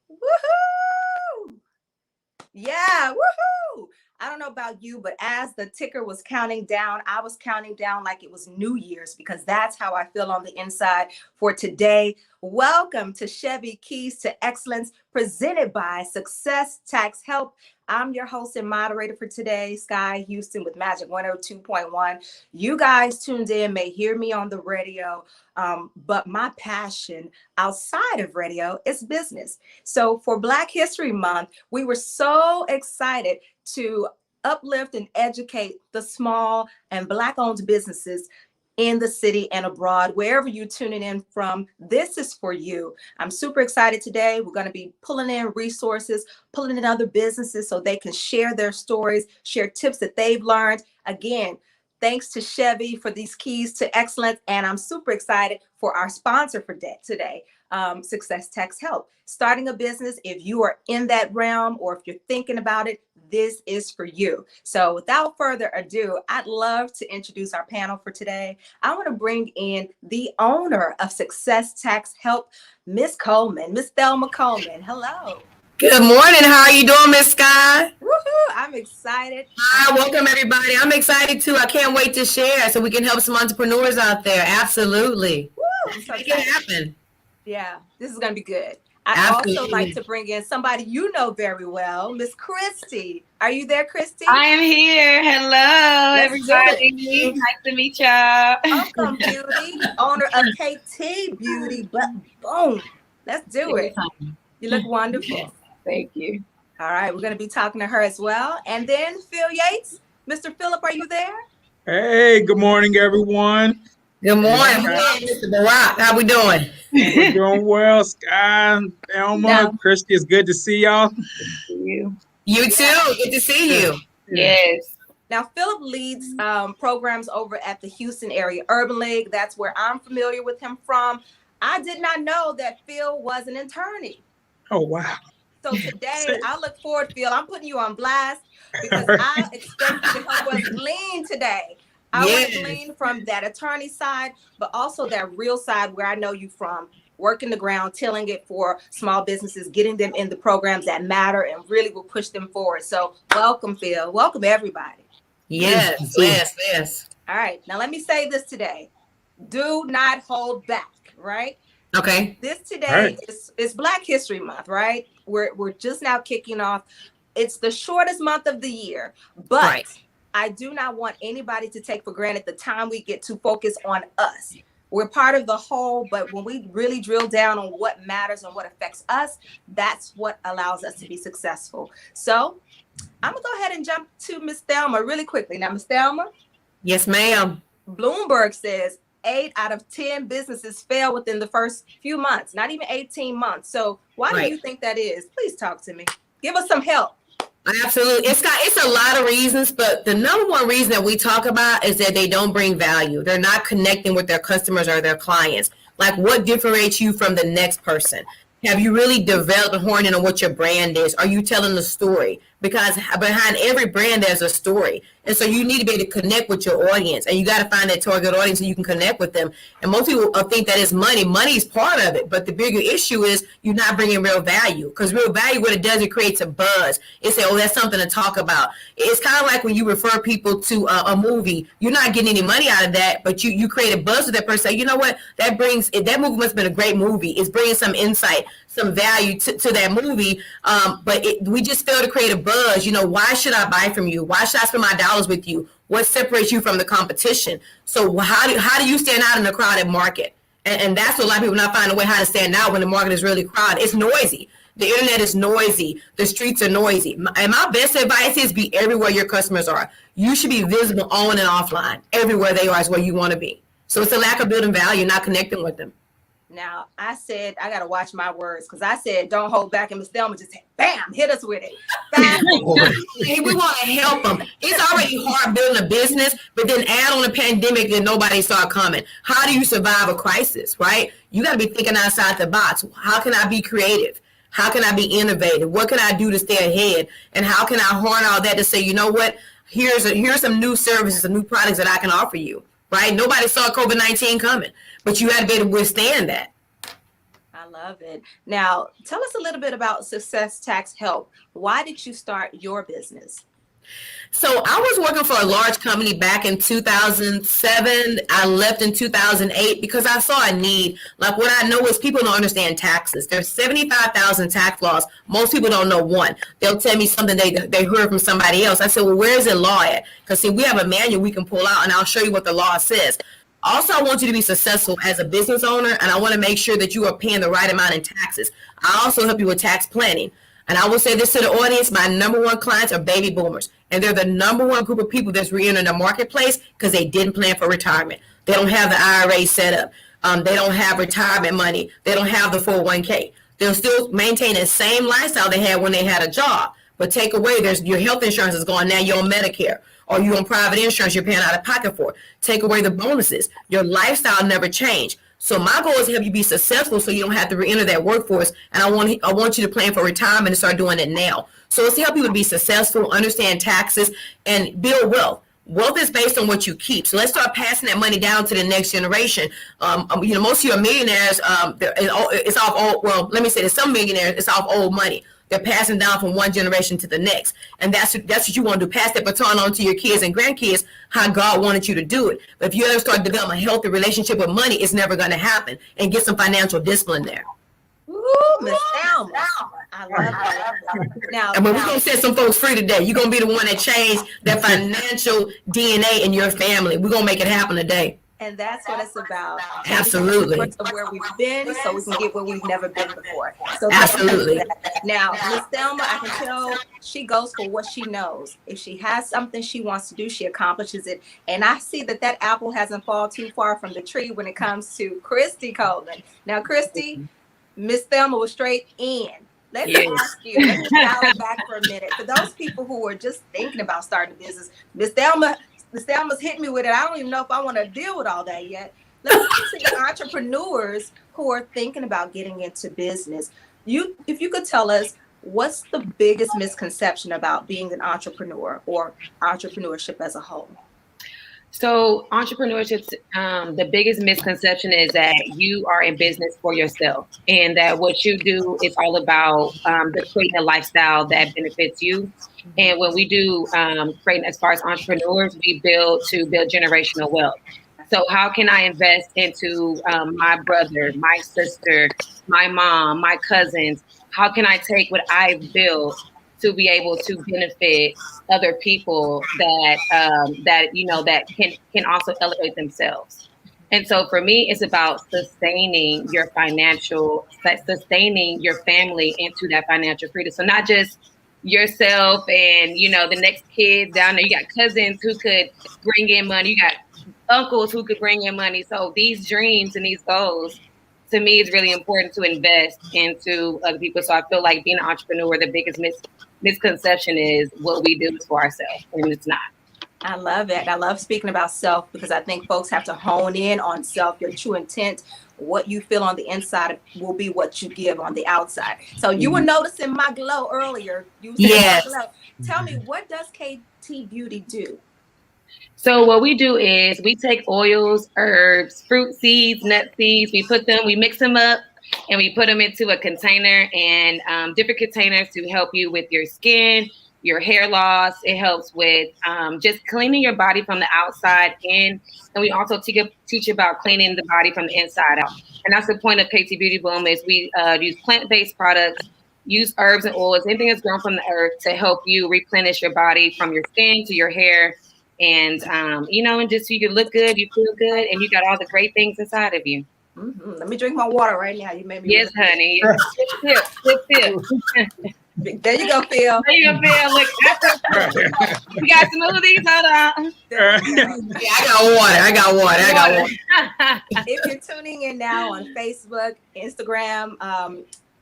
Woohoo! Yeah, woohoo! I don't know about you, but as the ticker was counting down, I was counting down like it was New Year's because that's how I feel on the inside for today. Welcome to Chevy Keys to Excellence, presented by Success Tax Help. I'm your host and moderator for today, Sky Houston with Majic 102.1. You guys tuned in may hear me on the radio, but my passion outside of radio is business. So for Black History Month, we were so excited to uplift and educate the small and Black-owned businesses in the city and abroad. Wherever you're tuning in from, this is for you. I'm super excited today. We're going to be pulling in resources, pulling in other businesses so they can share their stories, share tips that they've learned. Again, thanks to Chevy for these keys to excellence. And I'm super excited for our sponsor for today, Success Tax Help. Starting a business, if you are in that realm or if you're thinking about it, this is for you. So without further ado, I'd love to introduce our panel for today. I want to bring in the owner of Success Tax Help, Miss Coleman, Miss Thelma Coleman. Hello. Good morning. How are you doing, Miss Sky? Woohoo! I'm excited. Hi, welcome everybody. I'm excited too. I can't wait to share so we can help some entrepreneurs out there. Absolutely. Woo! Make it happen. Yeah, this is going to be good. I'd also like to bring in somebody you know very well, Miss Kristie. Are you there, Kristie? I am here. Hello, everybody. Nice to meet y'all. Welcome, Beauty, owner of KT Beauty. But boom, let's do it. You look wonderful. Thank you. All right, we're going to be talking to her as well. And then Phil Yates. Mr. Phillip, are you there? Hey, good morning, everyone. Good morning, Mr. Barack. How we doing? We're doing well, Sky, Thelma, Kristie. It's good to see y'all. You too. Good to see you. Yes. Now, Phillip leads programs over at the Houston Area Urban League. That's where I'm familiar with him from. I did not know that Phil was an attorney. Oh, wow. So today, I look forward, Phil. I'm putting you on blast because I expect you to help us glean today. I want to glean from that attorney side, but also that real side where I know you from, working the ground, tilling it for small businesses, getting them in the programs that matter and really will push them forward. So welcome, Phil. Welcome, everybody. Yes. All right. Now, let me say this today. Do not hold back, right? Okay. This today is Black History Month, right? We're just now kicking off. It's the shortest month of the year, but I do not want anybody to take for granted the time we get to focus on us. We're part of the whole, but when we really drill down on what matters and what affects us, that's what allows us to be successful. So I'm gonna go ahead and jump to Miss Thelma really quickly. Now, Miss Thelma. Yes, ma'am. Bloomberg says 8 out of 10 businesses fail within the first few months, not even 18 months. So why do you think that is? Please talk to me. Give us some help. Absolutely. It's a lot of reasons, but the number one reason that we talk about is that they don't bring value. They're not connecting with their customers or their clients. Like, what differentiates you from the next person? Have you really developed and honed in on what your brand is? Are you telling the story? Because behind every brand, there's a story. And so you need to be able to connect with your audience. And you got to find that target audience so you can connect with them. And most people think that is money. Money is part of it. But the bigger issue is you're not bringing real value. Because real value, what it does, it creates a buzz. It says, oh, that's something to talk about. It's kind of like when you refer people to a movie. You're not getting any money out of that, but you create a buzz with that person. Say, you know what? That movie must have been a great movie. It's bringing some insight, some value to that movie. But we just fail to create a buzz. You know, why should I buy from you? Why should I spend my dollars with you? What separates you from the competition? So how do you stand out in a crowded market? And that's what a lot of people not finding a way how to stand out when the market is really crowded. It's noisy. The internet is noisy. The streets are noisy. And my best advice is be everywhere your customers are. You should be visible on and offline. Everywhere they are is where you want to be. So it's a lack of building value, not connecting with them. Now, I said, I got to watch my words because I said, don't hold back. And Ms. Thelma just said, bam, hit us with it. Hey, we want to help them. It's already hard building a business, but then add on a pandemic and nobody saw it coming. How do you survive a crisis, right? You got to be thinking outside the box. How can I be creative? How can I be innovative? What can I do to stay ahead? And how can I harness all that to say, you know what? Here's some new services, some new products that I can offer you, right? Nobody saw COVID-19 coming, but you had to be able to withstand that. I love it. Now, tell us a little bit about Success Tax Help. Why did you start your business? So I was working for a large company back in 2007. I left in 2008 because I saw a need. Like, what I know is people don't understand taxes. There's 75,000 tax laws. Most people don't know one. They'll tell me something they heard from somebody else. I said, well, where is the law at? Because see, we have a manual we can pull out, and I'll show you what the law says. Also, I want you to be successful as a business owner, and I want to make sure that you are paying the right amount in taxes. I also help you with tax planning. And I will say this to the audience, my number one clients are baby boomers. And they're the number one group of people that's re-entering the marketplace because they didn't plan for retirement. They don't have the IRA set up. They don't have retirement money. They don't have the 401k. They'll still maintain the same lifestyle they had when they had a job. But take away, there's your health insurance is gone. Now you're on Medicare. Or you're on private insurance you're paying out of pocket for. Take away the bonuses. Your lifestyle never changed. So my goal is to help you be successful so you don't have to re-enter that workforce. And I want you to plan for retirement and start doing it now. So it's to help you to be successful, understand taxes, and build wealth. Wealth is based on what you keep. So let's start passing that money down to the next generation. Most of your millionaires, it's off old. Well, let me say, there's some millionaires, it's off old money. They're passing down from one generation to the next. And that's what you want to do. Pass that baton on to your kids and grandkids, how God wanted you to do it. But if you ever start developing a healthy relationship with money, it's never going to happen. And get some financial discipline there. Ooh, Miss Thelma. I love that. Now, and we're going to set some folks free today. You're going to be the one that changed that financial DNA in your family. We're going to make it happen today. And that's what it's about. Absolutely. Of where we've been, so we can get where we've never been before. So absolutely. Now, Miss Thelma, I can tell she goes for what she knows. If she has something she wants to do, she accomplishes it. And I see that apple hasn't fallen too far from the tree when it comes to Kristie Coleman. Now, Kristie, Miss Thelma was straight in. Let me ask you, let me dial it back for a minute. For those people who are just thinking about starting a business, Miss Thelma's hit me with it. I don't even know if I want to deal with all that yet. Let's get to the entrepreneurs who are thinking about getting into business. If you could tell us, what's the biggest misconception about being an entrepreneur or entrepreneurship as a whole? So entrepreneurship, the biggest misconception is that you are in business for yourself and that what you do is all about creating a lifestyle that benefits you. And when we do create, as far as entrepreneurs, we build generational wealth. So how can I invest into my brother, my sister, my mom, my cousins? How can I take what I've built to be able to benefit other people that can also elevate themselves? And so for me, it's about sustaining your family into that financial freedom. So not just yourself and, the next kids down there. You got cousins who could bring in money. You got uncles who could bring in money. So these dreams and these goals, to me, it's really important to invest into other people. So I feel like being an entrepreneur, the biggest misconception is what we do is for ourselves, and it's not. I love it. I love speaking about self because I think folks have to hone in on self, your true intent. What you feel on the inside will be what you give on the outside. So you were noticing my glow earlier. Yes. Tell me, what does KT Beauty do? So what we do is we take oils, herbs, fruit seeds, nut seeds, we mix them up and we put them into a container and different containers to help you with your skin, your hair loss. It helps with just cleaning your body from the outside in. And we also teach about cleaning the body from the inside out. And that's the point of KT Beauty Boom is we use plant-based products, use herbs and oils, anything that's grown from the earth to help you replenish your body from your skin to your hair. And, and just so you can look good, you feel good, and you got all the great things inside of you. Mm-hmm. Let me drink my water right now. You made me. Yes, honey. Good tip. There you go, Phil. There you go, Phil. Look, you got smoothies. Hold on. Yeah, I got water. If you're tuning in now on Facebook, Instagram,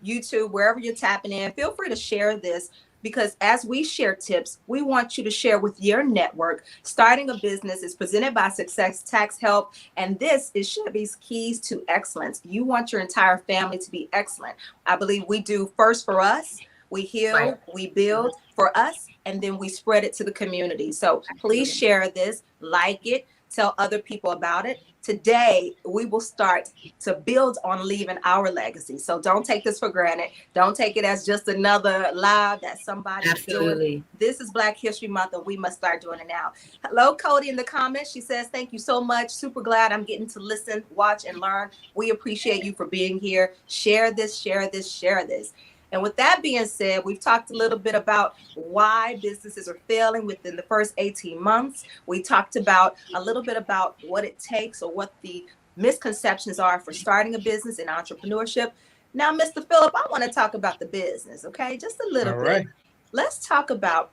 YouTube, wherever you're tapping in, feel free to share this. Because as we share tips, we want you to share with your network. Starting a business is presented by Success Tax Help, and this is Chevy's Keys to Excellence. You want your entire family to be excellent. I believe we do first for us, we heal, we build for us, and then we spread it to the community. So please share this, like it, tell other people about it. Today, we will start to build on leaving our legacy. So don't take this for granted. Don't take it as just another live that somebody is doing. Absolutely. This is Black History Month, and we must start doing it now. Hello, Cody, in the comments. She says, thank you so much. Super glad I'm getting to listen, watch, and learn. We appreciate you for being here. Share this, share this, share this. And with that being said, we've talked a little bit about why businesses are failing within the first 18 months. We talked about a little bit about what it takes or what the misconceptions are for starting a business in entrepreneurship. Now, Mr. Phillip, I want to talk about the business, okay? Just a little bit. Let's talk about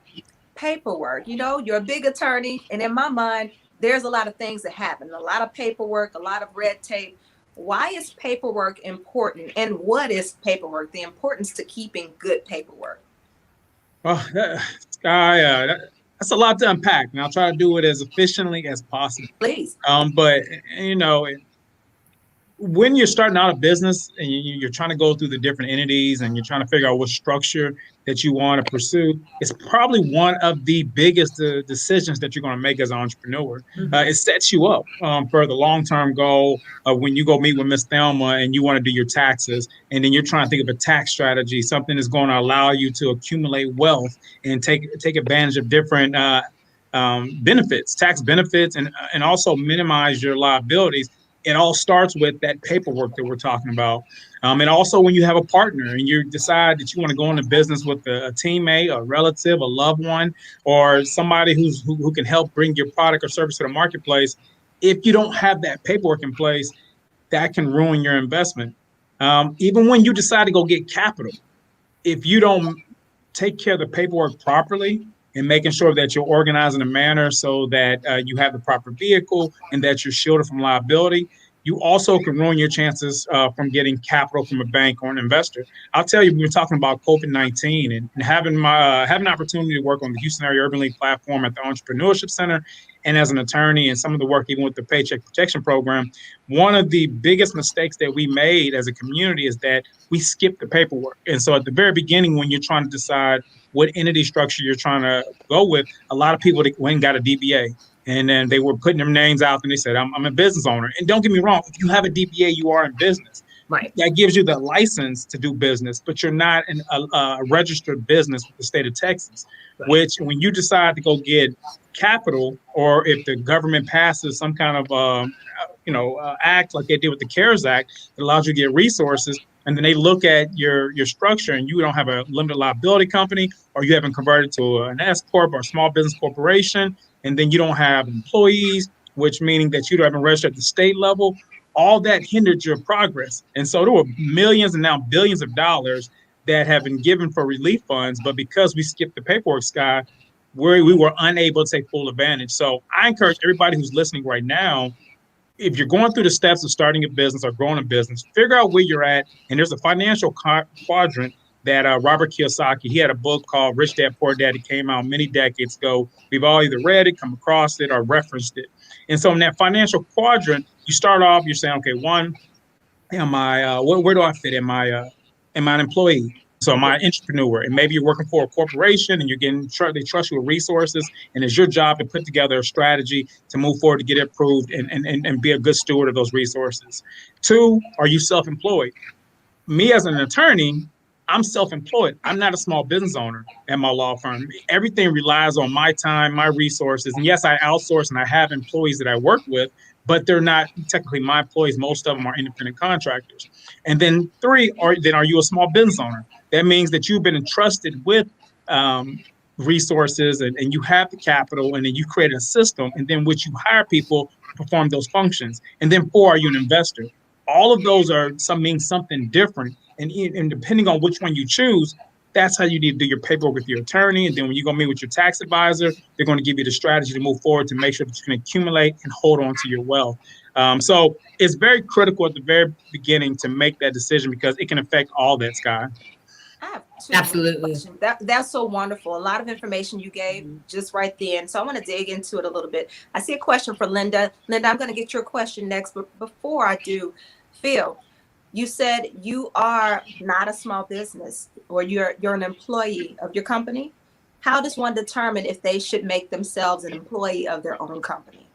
paperwork. You know, you're a big attorney, and in my mind, there's a lot of things that happen, a lot of paperwork, a lot of red tape. Why is paperwork important, and what is paperwork? The importance to keeping good paperwork. Well, that's a lot to unpack, and I'll try to do it as efficiently as possible. Please. But you know, when you're starting out a business and you're trying to go through the different entities and you're trying to figure out what structure that you want to pursue, it's probably one of the biggest decisions that you're going to make as an entrepreneur. It sets you up for the long-term goal of when you go meet with Miss Thelma and you want to do your taxes, and then you're trying to think of a tax strategy, something that's going to allow you to accumulate wealth and take advantage of different benefits, tax benefits, and also minimize your liabilities. It all starts with that paperwork that we're talking about. And also when you have a partner and you decide that you want to go into business with a teammate, a relative, a loved one, or somebody who can help bring your product or service to the marketplace, if you don't have that paperwork in place, that can ruin your investment. Even when you decide to go get capital, if you don't take care of the paperwork properly and making sure that you're organized in a manner so that you have the proper vehicle and that you're shielded from liability, you also can ruin your chances from getting capital from a bank or an investor. I'll tell you, we were talking about COVID-19 and having an opportunity to work on the Houston Area Urban League platform at the Entrepreneurship Center, and as an attorney and some of the work even with the Paycheck Protection Program. One of the biggest mistakes that we made as a community is that we skipped the paperwork. And so at the very beginning, when you're trying to decide what entity structure you're trying to go with, a lot of people went and got a DBA. And then they were putting their names out and they said, I'm a business owner. And don't get me wrong, if you have a DBA, you are in business. Right. That gives you the license to do business, but you're not a registered business with the state of Texas, right. Which when you decide to go get capital, or if the government passes some kind of act like they did with the CARES Act that allows you to get resources, and then they look at your structure and you don't have a limited liability company, or you haven't converted to an S Corp or a small business corporation, and then you don't have employees, which meaning that you haven't registered at the state level, all that hindered your progress. And so there were millions and now billions of dollars that have been given for relief funds, but because we skipped the paperwork, Sky, we were unable to take full advantage. So I encourage everybody who's listening right now, if you're going through the steps of starting a business or growing a business, figure out where you're at. And there's a financial quadrant that Robert Kiyosaki, he had a book called Rich Dad, Poor Dad. It came out many decades ago. We've all either read it, come across it, or referenced it. And so in that financial quadrant, you start off, you're saying, okay, one, am I, where do I fit? Am I an employee? So am I an entrepreneur? And maybe you're working for a corporation and you're they trust you with resources, and it's your job to put together a strategy to move forward to get it approved and be a good steward of those resources. Two, are you self-employed? Me as an attorney, I'm self-employed. I'm not a small business owner at my law firm. Everything relies on my time, my resources. And yes, I outsource and I have employees that I work with, but they're not technically my employees. Most of them are independent contractors. And then three, are you a small business owner? That means that you've been entrusted with resources and you have the capital, and then you create a system, and then which you hire people to perform those functions. And then four, are you an investor? All of those mean something different. And depending on which one you choose, that's how you need to do your paperwork with your attorney. And then when you go meet with your tax advisor, they're going to give you the strategy to move forward to make sure that you can accumulate and hold on to your wealth. So it's very critical at the very beginning to make that decision, because it can affect all that, Sky. Absolutely. That's so wonderful. A lot of information you gave just right then. So I want to dig into it a little bit. I see a question for Linda. Linda, I'm going to get your question next. But before I do, Phil, you said you are not a small business, or you're an employee of your company. How does one determine if they should make themselves an employee of their own company?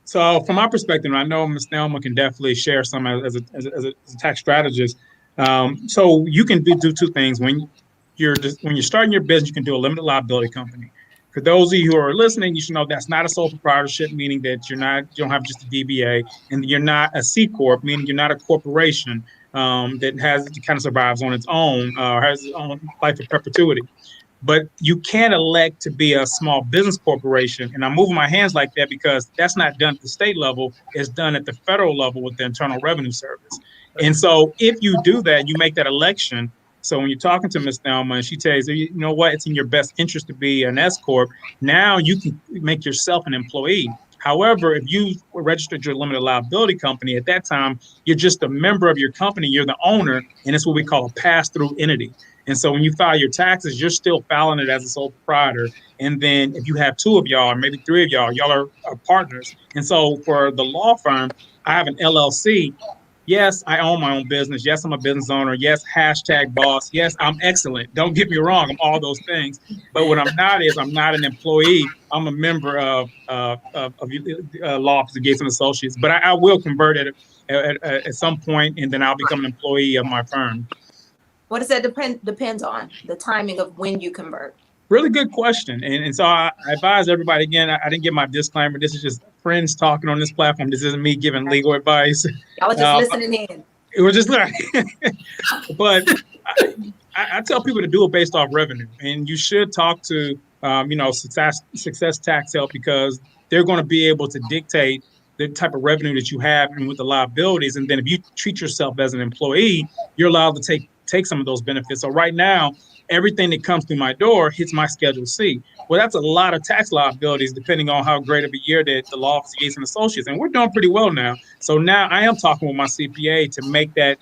So from my perspective, I know Ms. Thelma can definitely share some as a tax strategist. So you can do two things. When you're starting your business, you can do a limited liability company. For those of you who are listening, you should know that's not a sole proprietorship, meaning that you don't have just a DBA, and you're not a C corp, meaning you're not a corporation that kind of survives on its own or has its own life of perpetuity. But you can elect to be a small business corporation. And I'm moving my hands like that because that's not done at the state level. It's done at the federal level with the Internal Revenue Service. And so if you do that, you make that election. So when you're talking to Ms. Thelma and she tells you, you know what, it's in your best interest to be an S Corp, now you can make yourself an employee. However, if you registered your limited liability company at that time, you're just a member of your company, you're the owner, and it's what we call a pass-through entity. And so when you file your taxes, you're still filing it as a sole proprietor. And then if you have two of y'all, or maybe three of y'all are partners. And so for the law firm, I have an LLC. Yes, I own my own business. Yes, I'm a business owner. Yes, #boss. Yes, I'm excellent. Don't get me wrong. I'm all those things. But what I'm not is I'm not an employee. I'm a member of Law Office of Gates and Associates. But I will convert it at some point, and then I'll become an employee of my firm. What does that depends on? The timing of when you convert? Really good question. And so I advise everybody, again, I didn't get my disclaimer. This is just friends talking on this platform. This isn't me giving legal advice. I was just listening in. It was just like, but I tell people to do it based off revenue. And you should talk to, Success Tax Help, because they're going to be able to dictate the type of revenue that you have and with the liabilities. And then if you treat yourself as an employee, you're allowed to take some of those benefits. So right now, everything that comes through my door hits my Schedule C. Well, that's a lot of tax liabilities, depending on how great of a year that the Law Office of Yates and Associates. And we're doing pretty well now. So now I am talking with my CPA to make that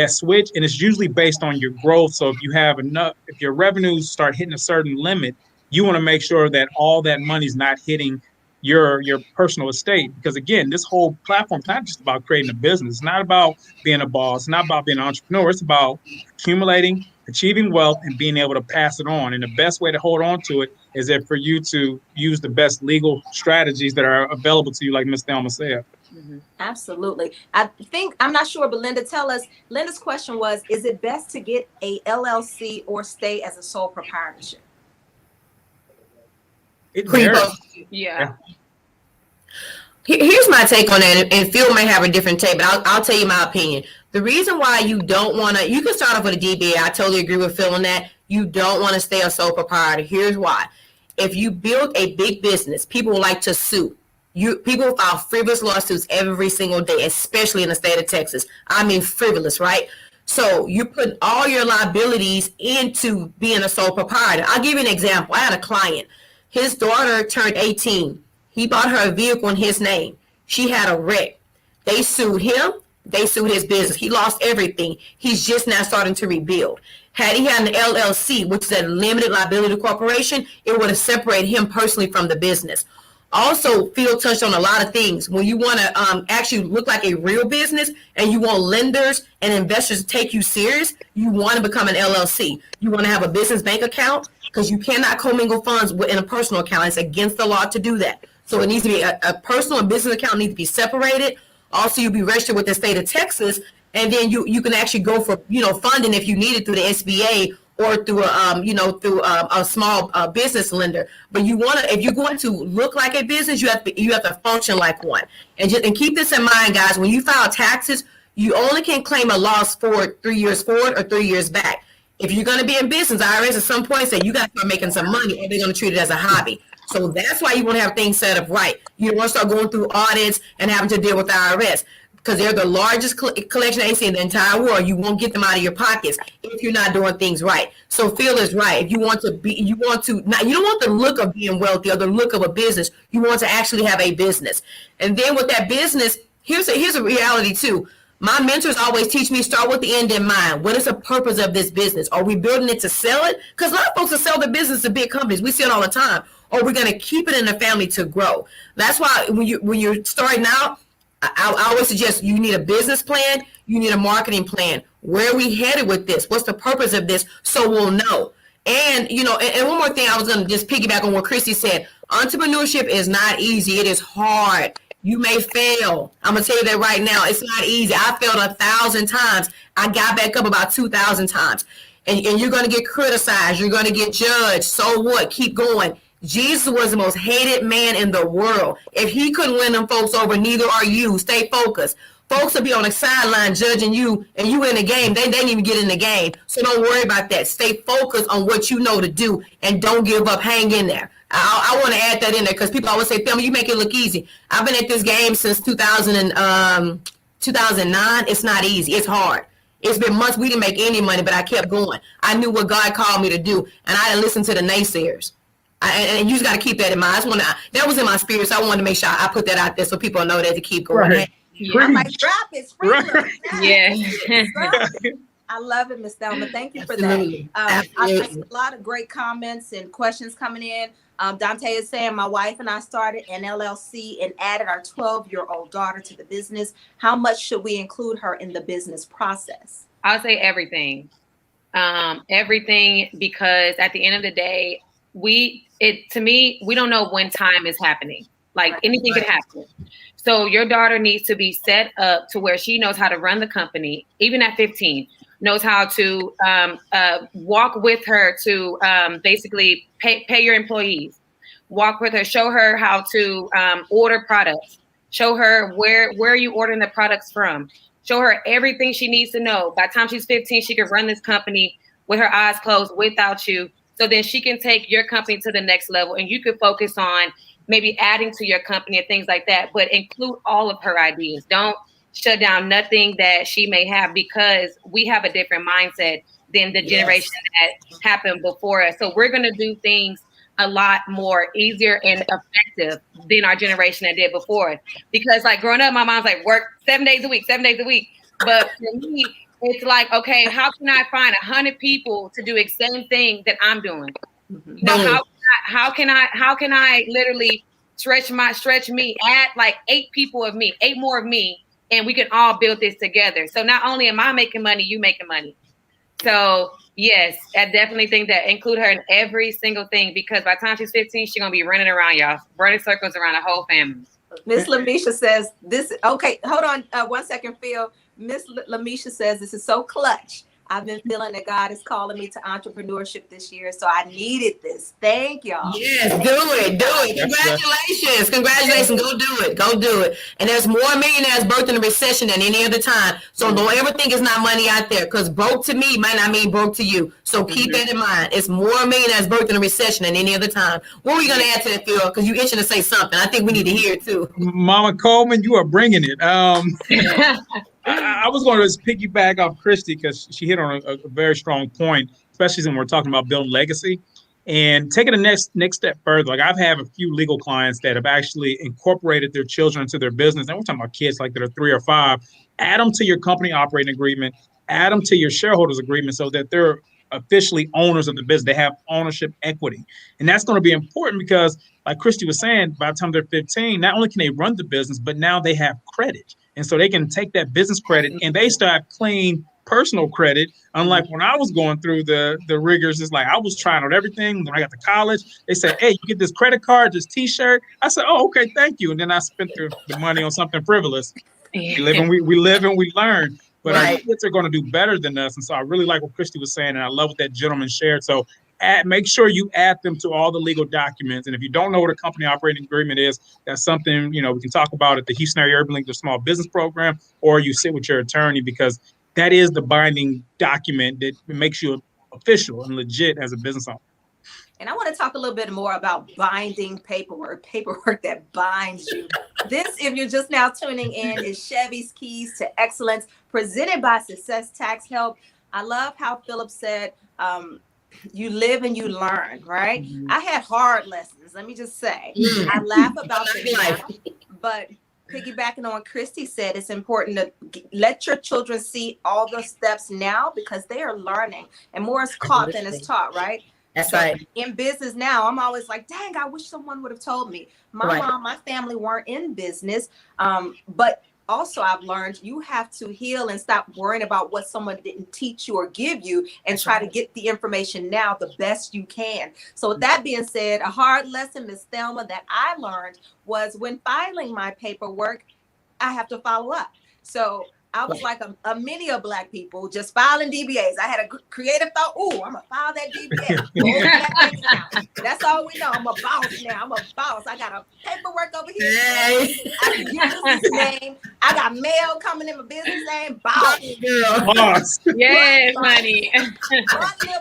switch. And it's usually based on your growth. So if you have enough, if your revenues start hitting a certain limit, you want to make sure that all that money's not hitting your personal estate. Because again, this whole platform is not just about creating a business. It's not about being a boss. It's not about being an entrepreneur. It's about accumulating, achieving wealth, and being able to pass it on. And the best way to hold on to it is for you to use the best legal strategies that are available to you, like Ms. Thelma said. Mm-hmm. Absolutely. I'm not sure, but Linda, tell us, Linda's question was, is it best to get a LLC or stay as a sole proprietorship? It varies. Yeah. Here's my take on that, and Phil may have a different take, but I'll tell you my opinion. The reason why you don't want to, you can start off with a DBA. I totally agree with Phil on that. You don't want to stay a sole proprietor. Here's why. If you build a big business, people like to sue. People file frivolous lawsuits every single day, especially in the state of Texas. I mean, frivolous, right? So you put all your liabilities into being a sole proprietor. I'll give you an example. I had a client. His daughter turned 18. He bought her a vehicle in his name. She had a wreck. They sued him. They sued his business. He lost everything. He's just now starting to rebuild. Had he had an LLC, which is a limited liability corporation, it would have separated him personally from the business. Also, Phil touched on a lot of things. When you want to actually look like a real business and you want lenders and investors to take you serious, you want to become an LLC. You want to have a business bank account, because you cannot commingle funds in a personal account. It's against the law to do that. So it needs to be a personal and business account need to be separated. Also, you'll be registered with the state of Texas, and then you can actually go for funding if you need it through the SBA or through a small business lender. But you want to, if you're going to look like a business, you have to function like one. And keep this in mind, guys. When you file taxes, you only can claim a loss for 3 years forward or 3 years back. If you're going to be in business, IRS at some point say you got to start making some money, or they're going to treat it as a hobby. So that's why you want to have things set up right. You don't want to start going through audits and having to deal with the IRS, because they're the largest collection agency in the entire world. You won't get them out of your pockets if you're not doing things right. So Phil is right. If you want to be, you don't want the look of being wealthy or the look of a business. You want to actually have a business. And then with that business, here's a reality too. My mentors always teach me, start with the end in mind. What is the purpose of this business? Are we building it to sell it? Because a lot of folks will sell their business to big companies. We see it all the time. Or we're going to keep it in the family to grow. That's why when you're starting out, I always suggest you need a business plan. You need a marketing plan. Where are we headed with this? What's the purpose of this? So we'll know. And, and one more thing, I was going to just piggyback on what Kristie said. Entrepreneurship is not easy. It is hard. You may fail. I'm going to tell you that right now. It's not easy. I failed 1,000 times. I got back up about 2,000 times. And you're going to get criticized. You're going to get judged. So what? Keep going. Jesus was the most hated man in the world. If he couldn't win them folks over, neither are you. Stay focused. Folks will be on the sideline judging you, and you in the game. They didn't even get in the game. So don't worry about that. Stay focused on what you know to do, and don't give up. Hang in there. I want to add that in there because people always say, Thelma, you make it look easy. I've been at this game since 2009. It's not easy. It's hard. It's been months. We didn't make any money, but I kept going. I knew what God called me to do, and I didn't listen to the naysayers. And you just got to keep that in mind. That was in my spirit, so I wanted to make sure I put that out there so people know that to keep going. Right. I'm like, drop it. Right. Yeah. I love it, Miss Thelma. Thank you for Absolutely. that. I Absolutely. see a lot of great comments and questions coming in. Dante is saying, my wife and I started an LLC and added our 12-year-old daughter to the business. How much should we include her in the business process? I'll say everything. Everything, because at the end of the day, we don't know when time is happening. Like anything could happen. So your daughter needs to be set up to where she knows how to run the company, even at 15, knows how to walk with her to basically pay your employees, walk with her, show her how to order products, show her where are you ordering the products from, show her everything she needs to know. By the time she's 15, she can run this company with her eyes closed without you. So then she can take your company to the next level, and you could focus on maybe adding to your company and things like that, but include all of her ideas. Don't shut down nothing that she may have, because we have a different mindset than the generation that happened before us. So we're going to do things a lot more easier and effective than our generation that did before us. Because like growing up, my mom's like, work 7 days a week. But for me, it's like, okay, how can I find 100 people to do the same thing that I'm doing? You know, how can I literally stretch me, add like 8 more of me, and we can all build this together. So not only am I making money, you making money. So yes, I definitely think that include her in every single thing, because by the time she's 15, she's gonna be running around y'all, running circles around the whole family. Miss Lamisha says this. Okay, hold on 1 second, Phil. Miss Lamisha says this is so clutch. I've been feeling that God is calling me to entrepreneurship this year, so I needed this. Thank y'all. Yes, do it. Congratulations. Go do it. And there's more millionaires birthed in a recession than any other time. So don't ever think it's not money out there, because broke to me might not mean broke to you. So keep that in mind. It's more millionaires birthed in a recession than any other time. What were you going to add to that, Phil? Because you itching to say something. I think we need to hear it too. Mama Coleman, you are bringing it. I was going to just piggyback off Kristie, because she hit on a very strong point, especially when we're talking about building legacy and taking the next step further. Like I've had a few legal clients that have actually incorporated their children into their business. And we're talking about kids like that are 3 or 5. Add them to your company operating agreement, add them to your shareholders agreement, so that they're officially owners of the business. They have ownership equity. And that's going to be important because, like Kristie was saying, by the time they're 15, not only can they run the business, but now they have credit. And so they can take that business credit and they start clean personal credit. Unlike when I was going through the rigors, it's like I was trying out everything. When I got to college, they said, hey, you get this credit card, this T-shirt. I said, oh, okay, thank you. And then I spent the money on something frivolous. We live and we learn. But our kids are going to do better than us. And so I really like what Kristie was saying, and I love what that gentleman shared. So make sure you add them to all the legal documents. And if you don't know what a company operating agreement is, that's something, we can talk about at the Houston Area Urban League, the small business program, or you sit with your attorney, because that is the binding document that makes you official and legit as a business owner. And I want to talk a little bit more about binding paperwork that binds you. This, if you're just now tuning in, is Chevy's Keys to Excellence, presented by Success Tax Help. I love how Phillip said, you live and you learn, right? Mm-hmm. I had hard lessons, let me just say. Mm-hmm. I laugh about it now, but piggybacking on what Kristie said, it's important to let your children see all the steps now, because they are learning, and more is caught than is taught, right? That's right. In business now, I'm always like, dang, I wish someone would have told me. My mom, my family weren't in business, but also I've learned you have to heal and stop worrying about what someone didn't teach you or give you, and try to get the information now the best you can. So with that being said, a hard lesson, Miss Thelma, that I learned was when filing my paperwork, I have to follow up. So I was like a many of Black people just filing DBAs. I had a creative thought, I'm going to file that DBA. That's all we know. I'm a boss now. I'm a boss. I got a paperwork over here. I can use this name. I got mail coming in my business name. Boss. Boss. Yes, honey.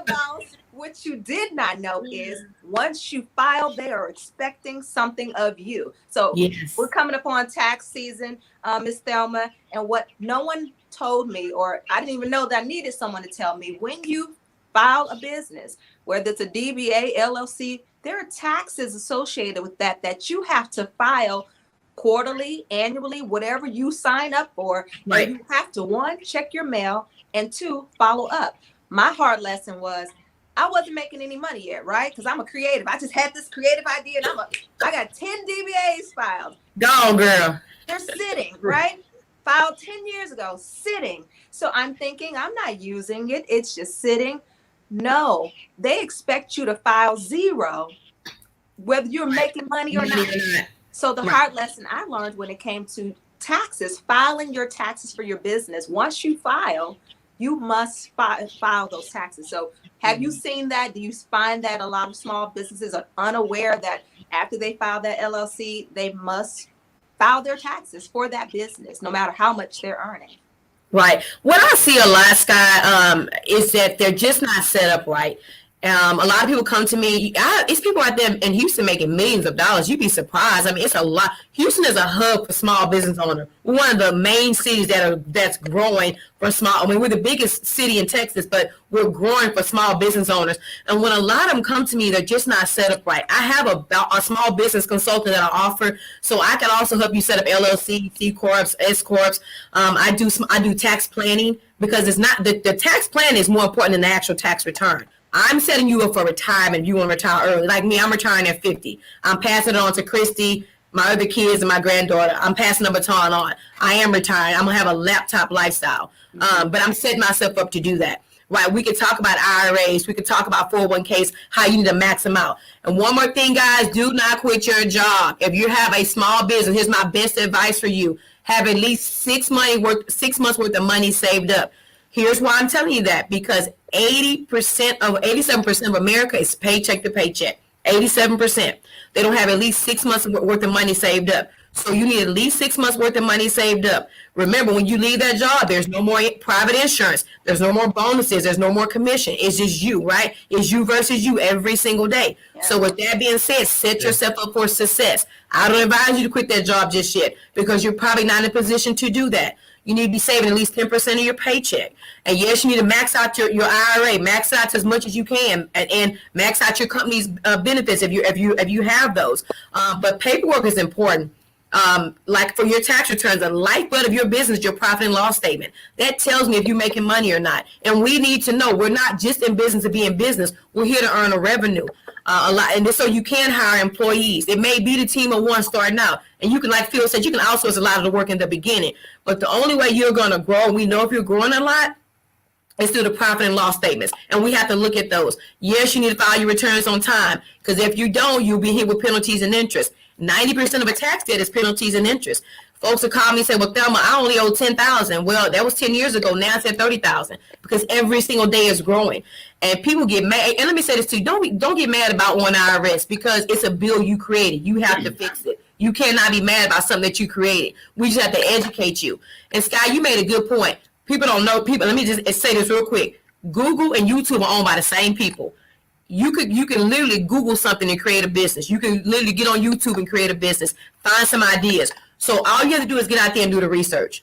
Boss. What you did not know is once you file, they are expecting something of you. So we're coming up on tax season, Ms. Thelma, and what no one told me, or I didn't even know that I needed someone to tell me, when you file a business, whether it's a DBA, LLC, there are taxes associated with that you have to file quarterly, annually, whatever you sign up for. Right. And you have to, one, check your mail, and two, follow up. My hard lesson was, I wasn't making any money yet, right? Because I'm a creative. I just had this creative idea, and I got 10 DBAs filed. Go, girl. They're sitting, right? Filed 10 years ago, sitting. So I'm thinking, I'm not using it. It's just sitting. No, they expect you to file 0, whether you're making money or not. So the hard lesson I learned when it came to taxes, filing your taxes for your business, once you file, you must file those taxes. So have you seen that? Do you find that a lot of small businesses are unaware that after they file that LLC, they must file their taxes for that business, no matter how much they're earning? Right. What I see a lot, Sky, is that they're just not set up right. A lot of people come to me. It's people out there in Houston making millions of dollars. You'd be surprised. I mean, it's a lot. Houston is a hub for small business owners. We're one of the main cities that's growing for small. I mean, we're the biggest city in Texas, but we're growing for small business owners. And when a lot of them come to me, they're just not set up right. I have a small business consultant that I offer, so I can also help you set up LLC, C corps, S corps. I do tax planning, because it's not the tax plan is more important than the actual tax return. I'm setting you up for retirement if you want to retire early. Like me, I'm retiring at 50. I'm passing it on to Kristie, my other kids, and my granddaughter. I'm passing the baton on. I am retiring. I'm going to have a laptop lifestyle. But I'm setting myself up to do that. Right? We could talk about IRAs. We could talk about 401ks, how you need to max them out. And one more thing, guys, do not quit your job. If you have a small business, here's my best advice for you. Have at least 6 months worth of money saved up. Here's why I'm telling you that, because 87% of America is paycheck to paycheck. 87%. They don't have at least 6 months worth of money saved up. So you need at least 6 months worth of money saved up. Remember, when you leave that job, there's no more private insurance. There's no more bonuses. There's no more commission. It's just you, right? It's you versus you every single day. Yeah. So with that being said, set yourself up for success. I don't advise you to quit that job just yet, because you're probably not in a position to do that. You need to be saving at least 10% of your paycheck. And yes, you need to max out your IRA, max out as much as you can, and max out your company's benefits if you have those. But paperwork is important. Like for your tax returns, the lifeblood of your business, your profit and loss statement. That tells me if you're making money or not. And we need to know, we're not just in business to be in business. We're here to earn a revenue. A lot, and so you can hire employees. It may be the team of one starting out, and you can, like Phil said, you can outsource a lot of the work in the beginning. But the only way you're going to grow, we know if you're growing a lot, is through the profit and loss statements, and we have to look at those. Yes, you need to file your returns on time, because if you don't, you'll be hit with penalties and interest. 90% of a tax debt is penalties and interest. Folks will call me and say, "Well, Thelma, I only owe $10,000." Well, that was 10 years ago. Now it's at $30,000, because every single day is growing. And people get mad. And let me say this too: don't get mad about one IRS, because it's a bill you created. You have to fix it. You cannot be mad about something that you created. We just have to educate you. And Sky, you made a good point. People don't know. Let me just say this real quick. Google and YouTube are owned by the same people. You can literally Google something and create a business. You can literally get on YouTube and create a business. Find some ideas. So all you have to do is get out there and do the research.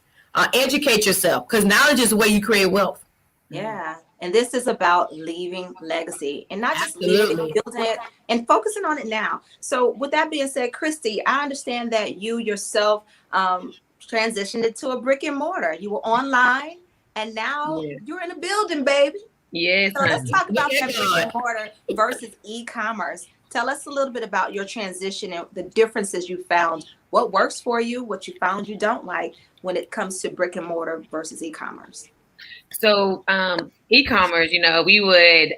Educate yourself, because knowledge is the way you create wealth. Yeah. And this is about leaving legacy, and not just leaving it, building it and focusing on it now. So with that being said, Kristie, I understand that you yourself transitioned into a brick and mortar. You were online, and now you're in a building, baby. Yes. So let's talk about that brick and mortar versus e-commerce. Tell us a little bit about your transition and the differences you found what works for you, what you found you don't like when it comes to brick and mortar versus e-commerce. So e-commerce, we would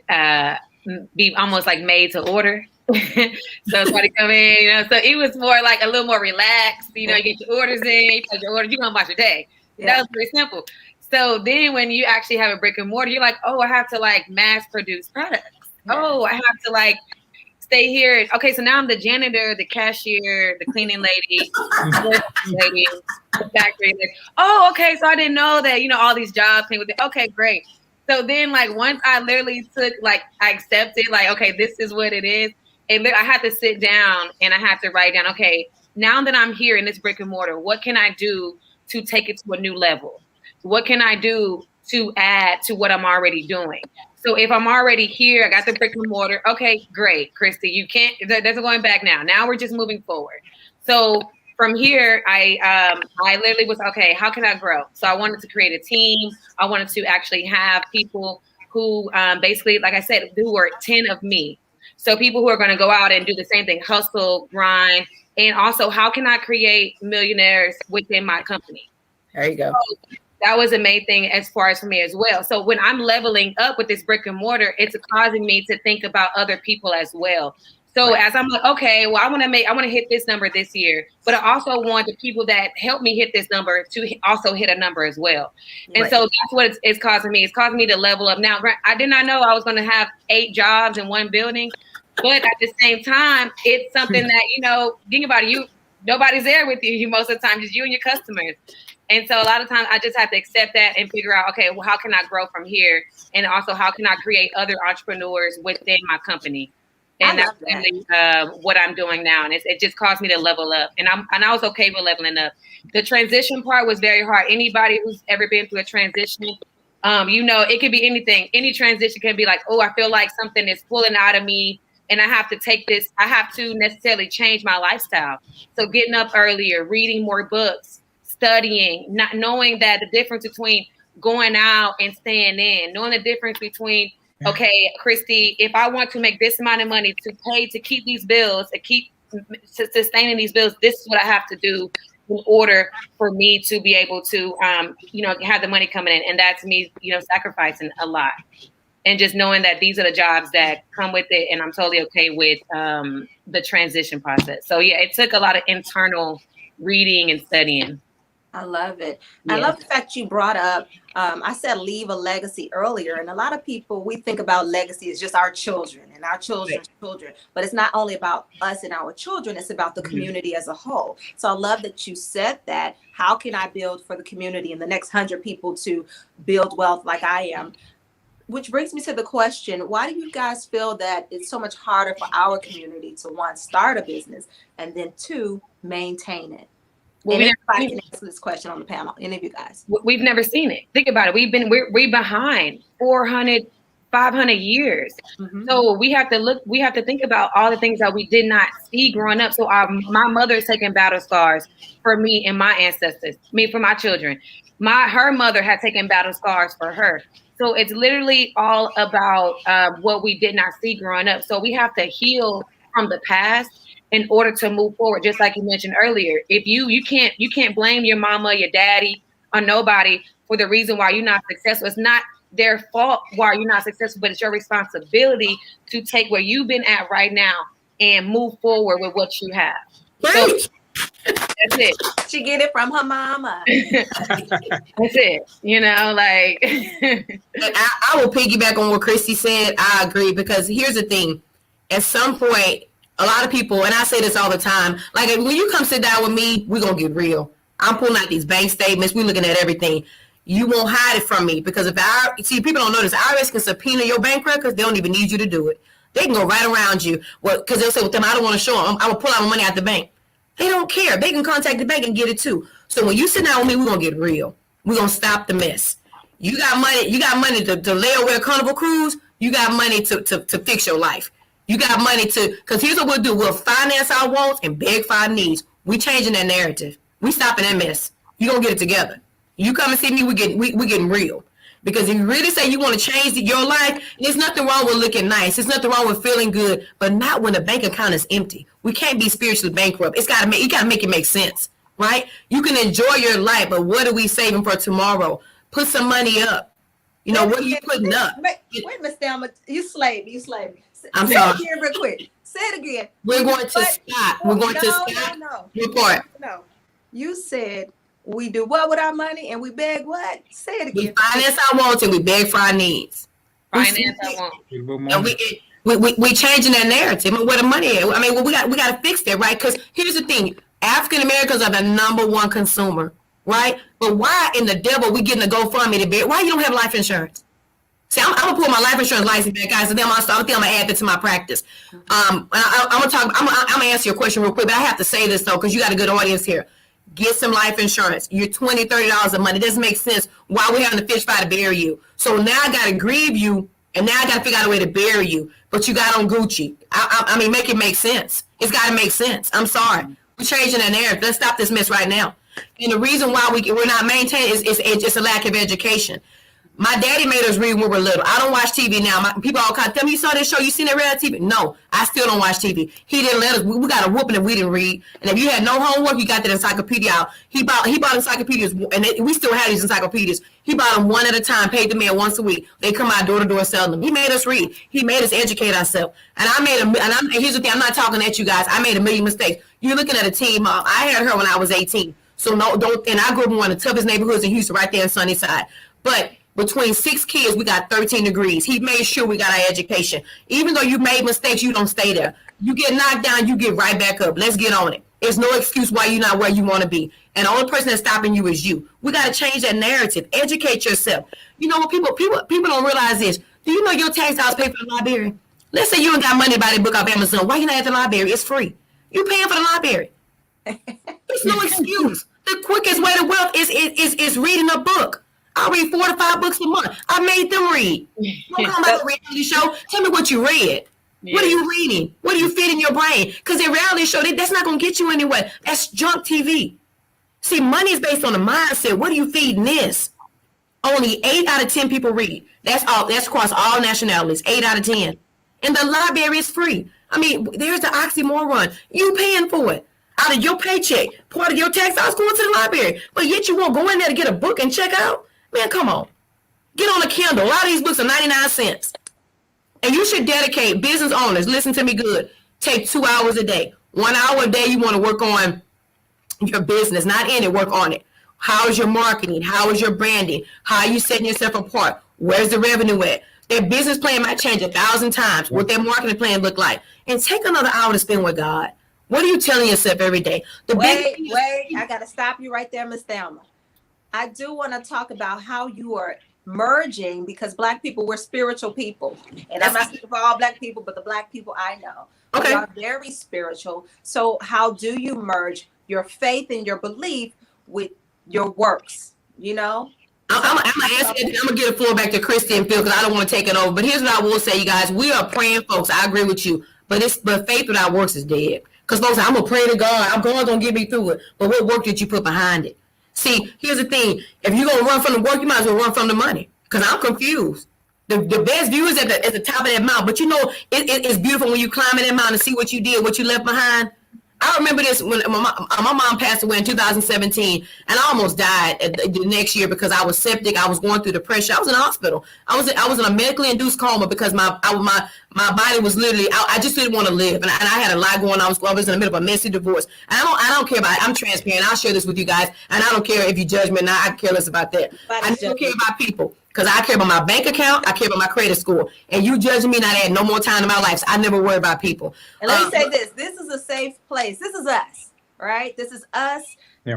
be almost like made to order. So somebody come in, so it was more like a little more relaxed. You get your orders in, you put your orders, you're going about your day. That was very simple. So then when you actually have a brick and mortar, you're like, oh, I have to like mass produce products. Yeah. Oh, I have to like stay here. Okay, so now I'm the janitor, the cashier, the cleaning lady, the factory. Oh, okay, so I didn't know that, all these jobs came with it. Okay, great. So then like once I literally took, like I accepted, like, okay, this is what it is. And I had to sit down and I had to write down, okay, now that I'm here in this brick and mortar, what can I do to take it to a new level? What can I do to add to what I'm already doing? So if I'm already here, I got the brick and mortar. Okay, great, Kristie. You can't. That's going back now. Now we're just moving forward. So from here, I literally was okay. How can I grow? So I wanted to create a team. I wanted to actually have people who basically, like I said, who were 10 of me. So people who are going to go out and do the same thing, hustle, grind, and also how can I create millionaires within my company? There you go. So that was a main thing as far as for me as well. So when I'm leveling up with this brick and mortar, it's causing me to think about other people as well. So as I'm like, okay, well, I want to hit this number this year, but I also want the people that help me hit this number to also hit a number as well. And so that's what it's causing me. It's causing me to level up. Now, I did not know I was going to have 8 jobs in one building, but at the same time, it's something that, think about it, nobody's there with you most of the time, just you and your customers. And so a lot of times I just have to accept that and figure out, okay, well, how can I grow from here? And also how can I create other entrepreneurs within my company? And that's really what I'm doing now. And it just caused me to level up. And I was okay with leveling up. The transition part was very hard. Anybody who's ever been through a transition, it could be anything. Any transition can be like, oh, I feel like something is pulling out of me and I have to take this. I have to necessarily change my lifestyle. So getting up earlier, reading more books, studying, not knowing that the difference between going out and staying in, knowing the difference between, okay, Kristie, if I want to make this amount of money to pay to keep these bills, to keep sustaining these bills, this is what I have to do in order for me to be able to, have the money coming in. And that's me, sacrificing a lot. And just knowing that these are the jobs that come with it. And I'm totally okay with the transition process. So yeah, it took a lot of internal reading and studying. I love it. Yeah. I love the fact you brought up, I said leave a legacy earlier. And a lot of people, we think about legacy as just our children and our children's children. But it's not only about us and our children, it's about the community as a whole. So I love that you said that. How can I build for the community and the next 100 people to build wealth like I am? Which brings me to the question, why do you guys feel that it's so much harder for our community to, one, start a business and then 2, maintain it? Well, anybody can answer this question on the panel. Any of you guys? We've never seen it. Think about it. We're behind 400, 500 years. Mm-hmm. So we have to think about all the things that we did not see growing up. So my mother is taking battle scars for me and my ancestors, for my children. Her mother had taken battle scars for her. So it's literally all about what we did not see growing up. So we have to heal from the past in order to move forward. Just like you mentioned earlier, if you can't blame your mama, your daddy, or nobody for the reason why you're not successful. It's not their fault why you're not successful, but it's your responsibility to take where you've been at right now and move forward with what you have. So that's it. She get it from her mama. That's it. I will piggyback on what Kristie said. I agree, because here's the thing. At some point, a lot of people, and I say this all the time, like when you come sit down with me, we're going to get real. I'm pulling out these bank statements. We're looking at everything. You won't hide it from me, because people don't know this. IRS can subpoena your bank records. They don't even need you to do it. They can go right around you. Well, because they'll say, well, I don't want to show them. I will pull out my money out the bank. They don't care. They can contact the bank and get it too. So when you sit down with me, we're going to get real. We're going to stop the mess. You got money to lay over a Carnival cruise. You got money to fix your life. You got money because here's what we'll do. We'll finance our wants and beg for our needs. We changing that narrative. We stopping that mess. You gonna get it together. You come and see me, we getting real. Because if you really say you want to change your life, there's nothing wrong with looking nice. There's nothing wrong with feeling good, but not when the bank account is empty. We can't be spiritually bankrupt. You gotta make it make sense, right? You can enjoy your life, but what are we saving for tomorrow? Put some money up. You know, what are you putting up? Wait, Miss Thelma, you slave me. I'm Say sorry. it again real quick. Say it again. We're going to stop. We're going to stop. Report. No. You said we do what with our money and we beg what? Say it We again. finance our wants and we beg for our needs. Finance our wants. And we changing that narrative. Where the money is. I mean, well, we got to fix that, right? Because here's the thing: African Americans are the number one consumer, right? But why in the devil we getting a GoFundMe to beg? Why you don't have life insurance? See, I'm gonna pull my life insurance license back, guys. So then I'm gonna add that to my practice. I'm gonna answer your question real quick, but I have to say this though, because you got a good audience here. Get some life insurance. You're $20, $30 a month. It doesn't make sense why we're having to fish fry to bury you. So now I gotta grieve you, and now I gotta figure out a way to bury you. But you got on Gucci. I mean, make it make sense. It's gotta make sense. I'm sorry. We're changing that narrative. Let's stop this mess right now. And the reason why we're not maintaining is a lack of education. My daddy made us read when we were little. I don't watch TV now. People all tell me, you saw this show, you seen that reality TV? No, I still don't watch TV. He didn't let us. We got a whooping if we didn't read. And if you had no homework, you got that encyclopedia out. He bought encyclopedias, and we still have these encyclopedias. He bought them one at a time, paid the man once a week. They come out door to door selling them. He made us read. He made us educate ourselves. And here's the thing, I'm not talking at you guys. I made a million mistakes. You're looking at a teen mom. I had her when I was 18. So don't, and I grew up in one of the toughest neighborhoods in Houston, right there in Sunnyside. But between 6 kids, we got 13 degrees. He made sure we got our education. Even though you made mistakes, you don't stay there. You get knocked down, you get right back up. Let's get on it. There's no excuse why you're not where you want to be. And the only person that's stopping you is you. We got to change that narrative. Educate yourself. You know what, people don't realize this. Do you know your tax dollars pay for the library? Let's say you ain't got money to buy the book off Amazon. Why you not at the library? It's free. You paying for the library. There's no excuse. The quickest way to wealth is reading a book. I read 4 to 5 books a month. I made them read. Don't come about the reality show. Tell me what you read. Yeah. What are you reading? What are you feeding your brain? Because the reality show, that's not going to get you anywhere. That's junk TV. See, money is based on the mindset. What are you feeding this? Only 8 out of 10 people read. That's all. That's across all nationalities. 8 out of 10. And the library is free. I mean, there's the oxymoron. You paying for it. Out of your paycheck. Part of your tax dollars going to the library. But yet you won't go in there to get a book and check out. Man, come on. Get on a Kindle. A lot of these books are 99 cents. And you should dedicate, business owners, listen to me good. Take 2 hours a day. 1 hour a day you want to work on your business, not in it, work on it. How is your marketing? How is your branding? How are you setting yourself apart? Where's the revenue at? Their business plan might change 1,000 times. What their marketing plan look like. And take another hour to spend with God. What are you telling yourself every day? Wait, I got to stop you right there, Miss Thelma. I do want to talk about how you are merging, because Black people, we're spiritual people. And I'm not speaking for all Black people, but the Black people I know. Okay. We are very spiritual. So how do you merge your faith and your belief with your works, you know? I'm gonna get a floor back to Kristie and Phil, because I don't want to take it over. But here's what I will say, you guys. We are praying folks. I agree with you. But faith without works is dead. Because folks say, I'm gonna pray to God. God's gonna get me through it. But what work did you put behind it? See, here's the thing. If you're gonna run from the work, you might as well run from the money. Because I'm confused. The best view is at the top of that mountain. But you know, it's beautiful when you climb in that mountain and see what you did, what you left behind. I remember this when my mom passed away in 2017, and I almost died the next year because I was septic. I was going through depression. I was in the hospital. I was in a medically induced coma because my body was literally. I just didn't want to live, and I had a lot going on. I was in the middle of a messy divorce. And I don't care about it. I'm transparent. I'll share this with you guys, and I don't care if you judge me or not. I care less about that. I don't care about people. Because I care about my bank account, I care about my credit score. And you judging me not add no more time to my life. So I never worry about people. And let me say this is a safe place. This is us, right? This is us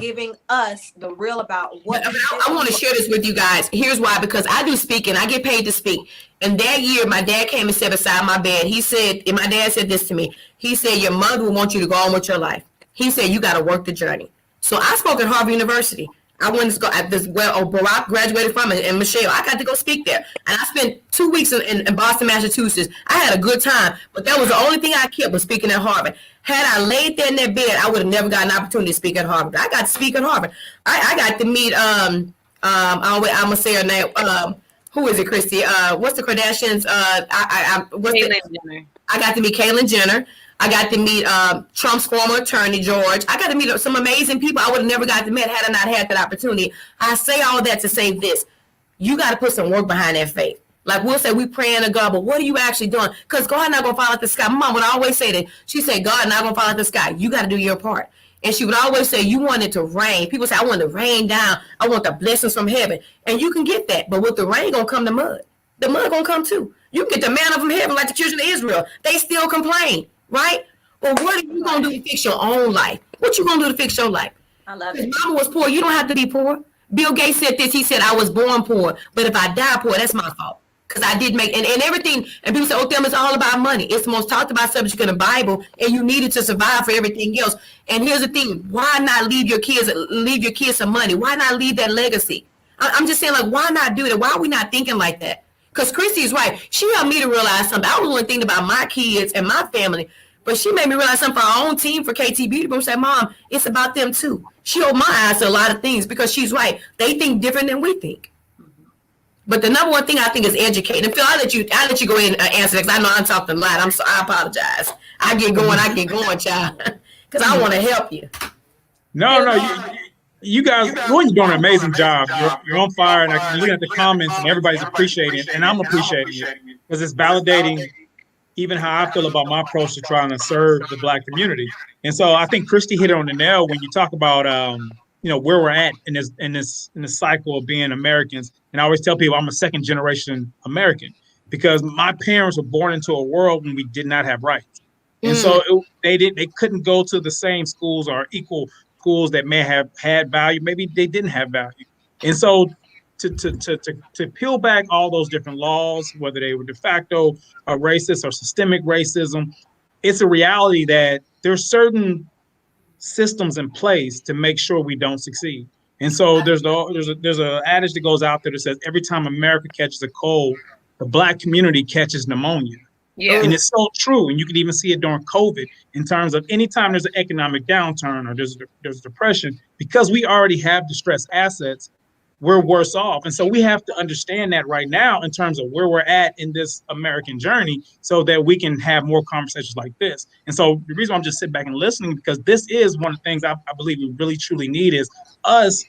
giving us the real about what. I want to share this with you guys. Here's why. Because I do speaking. I get paid to speak. And that year, my dad came and sat beside my bed. He said, and my dad said this to me. He said, your mother will want you to go on with your life. He said, you got to work the journey. So I spoke at Harvard University. I went to go at this Barack graduated from it, and Michelle. I got to go speak there, and I spent 2 weeks in Boston, Massachusetts. I had a good time, but that was the only thing I kept was speaking at Harvard. Had I laid there in that bed, I would have never got an opportunity to speak at Harvard. I got to speak at Harvard. I got to meet I'm gonna say her name. who is it, Kristie? What's the Kardashians? Caitlyn Jenner. I got to meet Caitlyn Jenner. I got to meet Trump's former attorney, George. I got to meet some amazing people I would have never got to meet had I not had that opportunity. I say all that to say this. You got to put some work behind that faith. Like we'll say we praying to God, but what are you actually doing? Because God not going to fall out the sky. My mom would always say that. She said, God not going to fall out the sky. You got to do your part. And she would always say, you want it to rain. People say, I want it to rain down. I want the blessings from heaven. And you can get that. But with the rain going to come the mud. The mud going to come too. You can get the manna from heaven like the children of Israel. They still complain, right? Well, what are you going to do to fix your own life? What you going to do to fix your life? I love it. Mama was poor. You don't have to be poor. Bill Gates said this. He said, I was born poor. But if I die poor, that's my fault. Because I did make, and everything, and people say, oh, Thelma, it's all about money. It's the most talked about subject in the Bible, and you need it to survive for everything else. And here's the thing, why not leave your kids some money? Why not leave that legacy? I'm just saying, like, why not do that? Why are we not thinking like that? Because Kristie is right. She helped me to realize something. I was only thinking about my kids and my family, but she made me realize something for our own team, for KT Beauty Room. Said, Mom, it's about them too. She opened my eyes to a lot of things because she's right. They think different than we think. But the number one thing I think is educating. And Phil, I'll let you go ahead and answer that because I know I'm talking a lot. I apologize. I get going, child, because I want to help you. No, you guys, you're doing an amazing job. You're on fire, and I'm looking at the comments, and everybody's appreciating it, and I'm appreciating it because it's validating even how I feel about my approach to trying to serve the Black community. And so I think Kristie hit it on the nail when you talk about where we're at in this cycle of being Americans. And I always tell people I'm a second generation American because my parents were born into a world when we did not have rights. And so they couldn't go to the same schools or equal schools that may have had value. Maybe they didn't have value. And so to peel back all those different laws, whether they were de facto or racist or systemic racism, it's a reality that there's certain systems in place to make sure we don't succeed. And so there's an adage that goes out there that says every time America catches a cold, the Black community catches pneumonia. Yeah. And it's so true. And you can even see it during COVID in terms of anytime there's an economic downturn or there's depression, because we already have distressed assets, we're worse off. And so we have to understand that right now in terms of where we're at in this American journey so that we can have more conversations like this. And so the reason I'm just sitting back and listening, because this is one of the things I believe we really truly need is us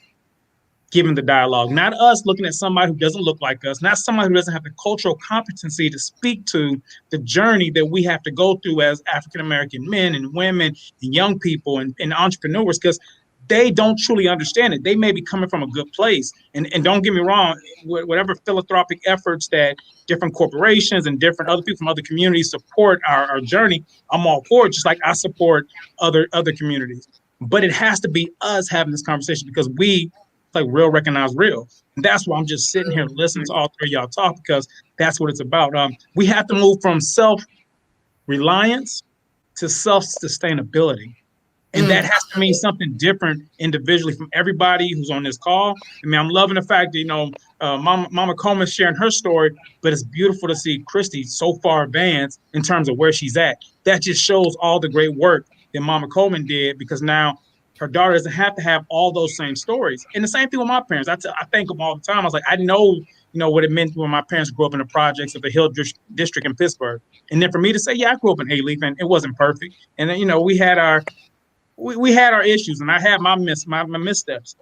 giving the dialogue, not us looking at somebody who doesn't look like us, not somebody who doesn't have the cultural competency to speak to the journey that we have to go through as African-American men and women and young people and entrepreneurs, because they don't truly understand it. They may be coming from a good place. And don't get me wrong, whatever philanthropic efforts that different corporations and different other people from other communities support our journey, I'm all for it, just like I support other communities. But it has to be us having this conversation because we like real recognize real. And that's why I'm just sitting here listening to all three of y'all talk, because that's what it's about. We have to move from self-reliance to self-sustainability. And that has to mean something different individually from everybody who's on this call. I mean, I'm loving the fact that, Mama Coleman sharing her story, but it's beautiful to see Kristie so far advanced in terms of where she's at. That just shows all the great work that Mama Coleman did, because now her daughter doesn't have to have all those same stories. And the same thing with my parents. I thank them all the time. I was like, I know, what it meant when my parents grew up in the projects of the Hill District in Pittsburgh. And then for me to say, yeah, I grew up in Hayleaf and it wasn't perfect. And then, we had our issues, and I had my missteps.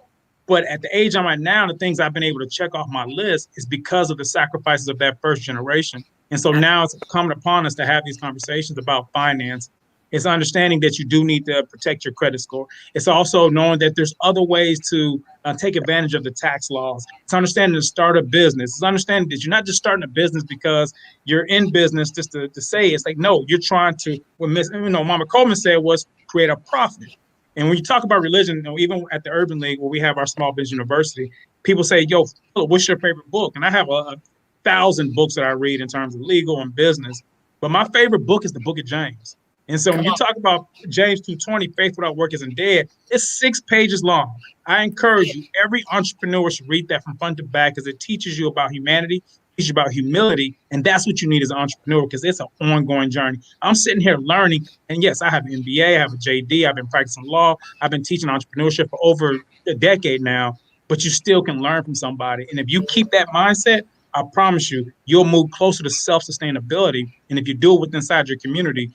But at the age I'm at now, the things I've been able to check off my list is because of the sacrifices of that first generation. And so now it's coming upon us to have these conversations about finance. It's understanding that you do need to protect your credit score. It's also knowing that there's other ways to take advantage of the tax laws. It's understanding to start a business. It's understanding that you're not just starting a business because you're in business just to say it. It's like, no, you're trying to, what Mama Coleman said was create a profit. And when you talk about religion, even at the Urban League, where we have our small business university, people say, yo, Phillip, what's your favorite book? And I have 1,000 books that I read in terms of legal and business. But my favorite book is the book of James. And so when you talk about James 2:20, faith without work isn't dead, it's 6 pages long. I encourage you, every entrepreneur should read that from front to back, because it teaches you about humanity, teaches you about humility. And that's what you need as an entrepreneur, because it's an ongoing journey. I'm sitting here learning. And yes, I have an MBA, I have a JD, I've been practicing law, I've been teaching entrepreneurship for over a decade now, but you still can learn from somebody. And if you keep that mindset, I promise you, you'll move closer to self-sustainability. And if you do it within inside your community,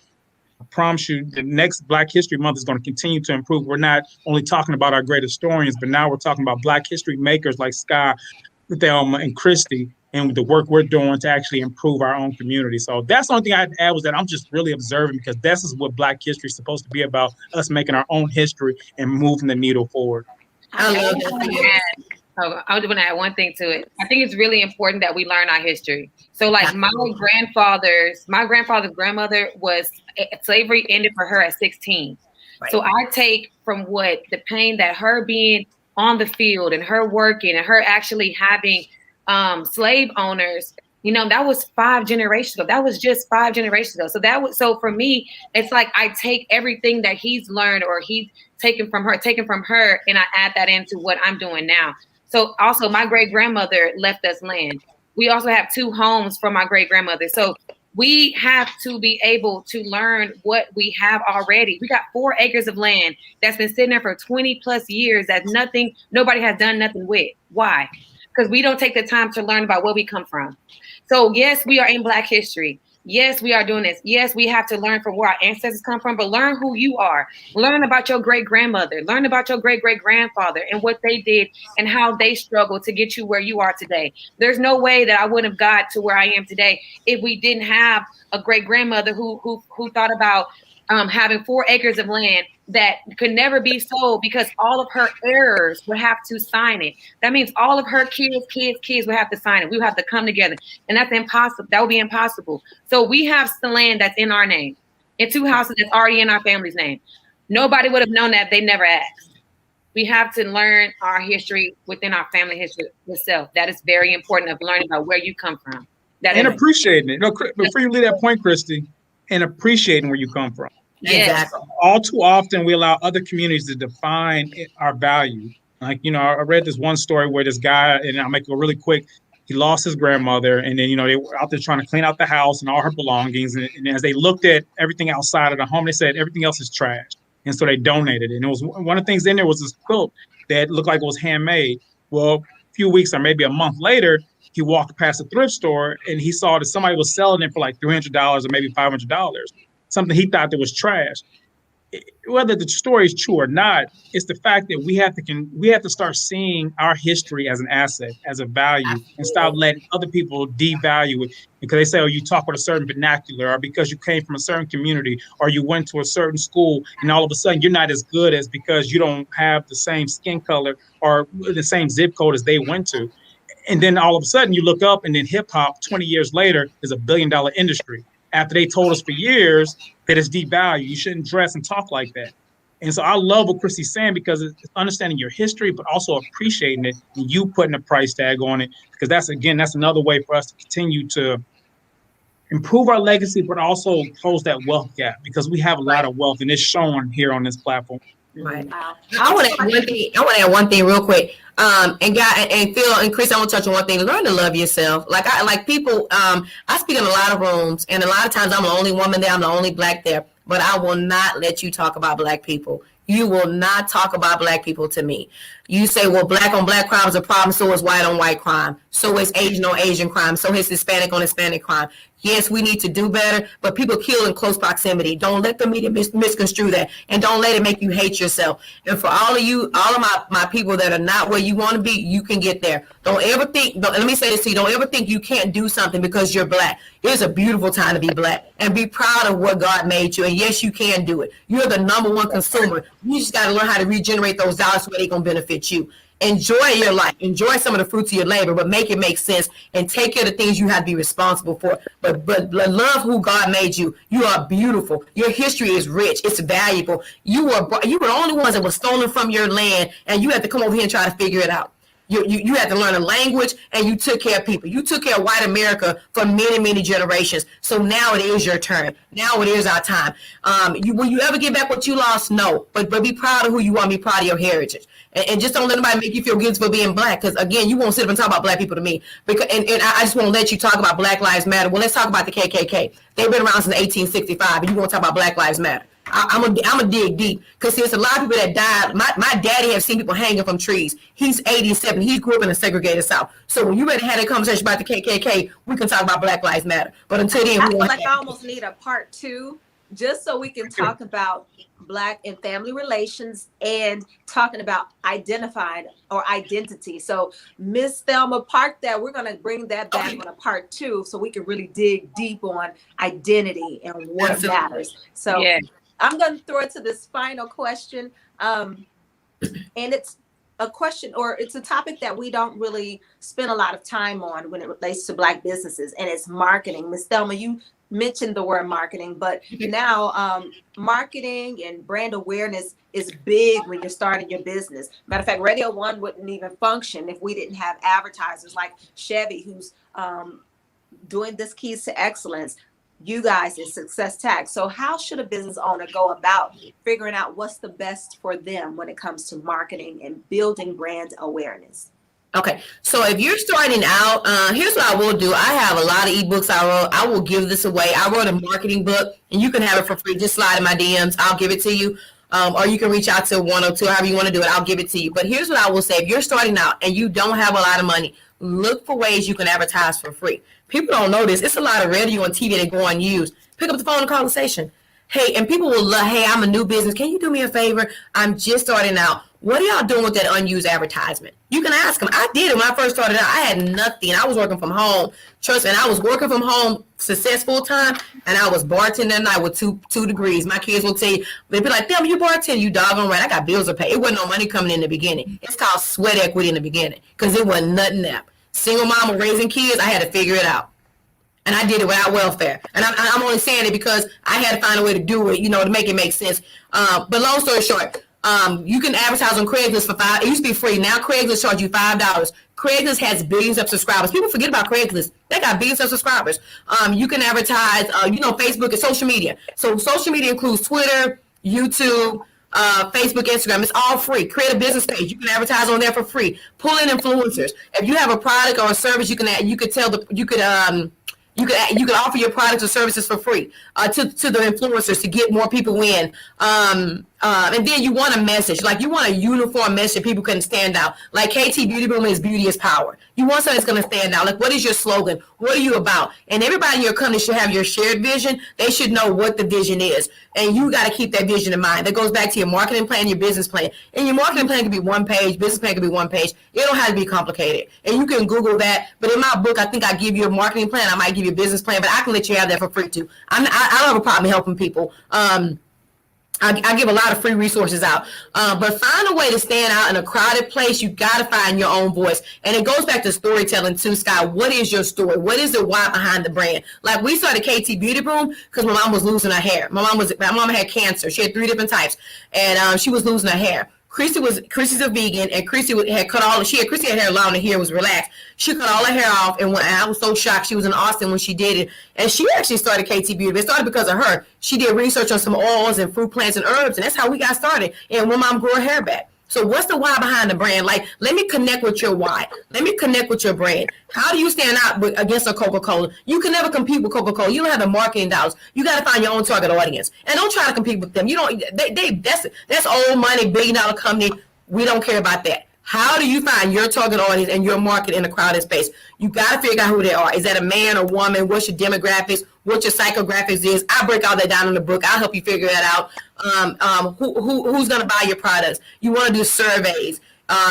I promise you the next Black History Month is going to continue to improve. We're not only talking about our great historians, but now we're talking about Black history makers like Sky, Thelma, and Kristie, and the work we're doing to actually improve our own community. So that's the only thing I'd add was that I'm just really observing, because this is what Black history is supposed to be about, us making our own history and moving the needle forward. I love that. I was going to add one thing to it. I think it's really important that we learn our history. So like my grandfather's grandmother was, slavery ended for her at 16. Right. So I take from what the pain that her being on the field and her working and her actually having slave owners, you know, that was 5 generations ago. That was just 5 generations ago. So for me, it's like I take everything that he's learned or he's taken from her, and I add that into what I'm doing now. So also my great grandmother left us land. We also have 2 homes from my great grandmother. So we have to be able to learn what we have already. We got 4 acres of land that's been sitting there for 20 plus years that nobody has done nothing with. Why? Because we don't take the time to learn about where we come from. So yes, we are in Black history. Yes, we are doing this. Yes, we have to learn from where our ancestors come from, but learn who you are. Learn about your great grandmother. Learn about your great great grandfather and what they did and how they struggled to get you where you are today. There's no way that I would have got to where I am today if we didn't have a great grandmother who thought about having 4 acres of land that could never be sold because all of her heirs would have to sign it. That means all of her kids would have to sign it. We would have to come together. And that's impossible. That would be impossible. So we have the land that's in our name and 2 houses that's already in our family's name. Nobody would have known that if they never asked. We have to learn our history within our family history itself. That is very important, of learning about where you come from. And appreciating it. No, before you leave that point, Kristie, and appreciating where you come from. Exactly. All too often, we allow other communities to define our value. Like, you know, I read this one story where this guy, and I'll make it really quick, he lost his grandmother, and then, you know, they were out there trying to clean out the house and all her belongings. And as they looked at everything outside of the home, they said everything else is trash. And so they donated. And it was one of the things in there was this quilt that looked like it was handmade. Well, a few weeks or maybe a month later, he walked past a thrift store and he saw that somebody was selling it for like $300 or maybe $500. Something he thought that was trash. Whether the story is true or not, it's the fact that we have to start seeing our history as an asset, as a value, and stop letting other people devalue it because they say, oh, you talk with a certain vernacular, or because you came from a certain community, or you went to a certain school, and all of a sudden you're not as good as because you don't have the same skin color or the same zip code as they went to. And then all of a sudden you look up, and then hip hop 20 years later is $1 billion industry. After they told us for years that it's devalued, you shouldn't dress and talk like that. And so I love what Kristie's saying, because it's understanding your history, but also appreciating it and you putting a price tag on it, because that's another way for us to continue to improve our legacy, but also close that wealth gap, because we have a lot of wealth and it's shown here on this platform. Right. I want to add one thing real quick. And Phil and Chris, I want to touch on one thing. Learn to love yourself. Like people, I speak in a lot of rooms, and a lot of times I'm the only woman there, I'm the only Black there, but I will not let you talk about Black people. You will not talk about Black people to me. You say, well, Black on Black crime is a problem, so is white on white crime. So is Asian on Asian crime. So is Hispanic on Hispanic crime. Yes, we need to do better, but people kill in close proximity. Don't let the media misconstrue that, and don't let it make you hate yourself. And for all of my people that are not where you want to be, you can get there. Let me say this to you, don't ever think you can't do something because you're Black. It's a beautiful time to be Black, and be proud of what God made you. And yes, you can do it. You're the #1 consumer. You just got to learn how to regenerate those dollars so they're going to benefit you. Enjoy your life. Enjoy some of the fruits of your labor, but make it make sense and take care of the things you have to be responsible for. But love who God made you. You are beautiful. Your history is rich. It's valuable. You were the only ones that were stolen from your land, and you had to come over here and try to figure it out. You had to learn a language, and you took care of people. You took care of white America for many, many generations. So now it is your turn. Now it is our time. Will you ever get back what you lost? No. But be proud of who you are. Be proud of your heritage. And just don't let anybody make you feel guilty for being Black. Because, again, you won't sit up and talk about Black people to me. And I just won't let you talk about Black Lives Matter. Well, let's talk about the KKK. They've been around since 1865, and you won't talk about Black Lives Matter. I'm a dig deep because there's a lot of people that died. My daddy has seen people hanging from trees. He's 87. He grew up in a segregated South. So when you ready to have that conversation about the KKK, we can talk about Black Lives Matter. But until then, I feel like I almost need a part 2 just so we can talk about Black and family relations and talking about identified or identity. So Miss Thelma, park that. We're going to bring that back on a part 2 so we can really dig deep on identity and what matters. So yeah. I'm going to throw it to this final question. And it's a question, or it's a topic that we don't really spend a lot of time on when it relates to Black businesses, and it's marketing. Miss Thelma, you mentioned the word marketing, but now marketing and brand awareness is big when you're starting your business. Matter of fact, Radio 1 wouldn't even function if we didn't have advertisers like Chevy, who's doing this Keys to Excellence. You guys is Success Tax. So how should a business owner go about figuring out what's the best for them when it comes to marketing and building brand awareness? Okay, so if you're starting out, here's what I will do. I have a lot of ebooks I wrote. I will give this away. I wrote a marketing book, and you can have it for free. Just slide in my DMs. I'll give it to you. Or you can reach out to 102, however you want to do it. I'll give it to you. But here's what I will say. If you're starting out and you don't have a lot of money, look for ways you can advertise for free. People don't know this. It's a lot of radio and TV that go unused. Pick up the phone and call the station. Hey, and people will love, hey, I'm a new business. Can you do me a favor? I'm just starting out. What are y'all doing with that unused advertisement? You can ask them. I did it when I first started out. I had nothing. I was working from home. Trust me, and I was working from home full time, and I was bartending at night with two degrees. My kids will tell you, they'll be like, damn, you bartend, you doggone right. I got bills to pay. It wasn't no money coming in the beginning. It's called sweat equity in the beginning because it wasn't nothing there. Single mom raising kids, I had to figure it out. And I did it without welfare. And I'm only saying it because I had to find a way to do it, to make it make sense. But long story short, you can advertise on Craigslist for $5. It used to be free. Now Craigslist charge you $5. Craigslist has billions of subscribers. People forget about Craigslist. They got billions of subscribers. You can advertise, Facebook and social media. So social media includes Twitter, YouTube, Facebook, Instagram. It's all free. Create a business page. You can advertise on there for free. Pull in influencers. If you have a product or a service, you could offer your products or services for free to the influencers to get more people in. And then you want a message, like you want a uniform message people can stand out. Like KT Beauty Boom is beauty is power. You want something that's going to stand out. Like, what is your slogan? What are you about? And everybody in your company should have your shared vision. They should know what the vision is. And you got to keep that vision in mind. That goes back to your marketing plan, your business plan. And your marketing plan can be one page. Business plan can be one page. It don't have to be complicated. And you can Google that. But in my book, I think I give you a marketing plan. I might give you a business plan, but I can let you have that for free too. I don't have a problem helping people. I give a lot of free resources out, but find a way to stand out in a crowded place. You got to find your own voice. And it goes back to storytelling too, Sky. What is your story? What is the why behind the brand? Like we started KT Beauty Boom because my mom was losing her hair. My mom had cancer. She had 3 different types, and she was losing her hair. Kristie's a vegan, and Kristie had cut all. Kristie had hair long, and hair was relaxed. She cut all her hair off, and I was so shocked. She was in Austin when she did it, and she actually started KT Beauty. It started because of her. She did research on some oils and fruit plants and herbs, and that's how we got started. And when mom grew her hair back. So what's the why behind the brand? Like, let me connect with your why. Let me connect with your brand. How do you stand out against a Coca-Cola? You can never compete with Coca-Cola. You don't have the marketing dollars. You got to find your own target audience. And don't try to compete with them. You don't. That's old money, $1 billion company. We don't care about that. How do you find your target audience and your market in a crowded space? You got to figure out who they are. Is that a man or woman? What's your demographics? What your psychographics is? I break all that down in the book. I'll help you figure that out. Who's going to buy your products? You want to do surveys.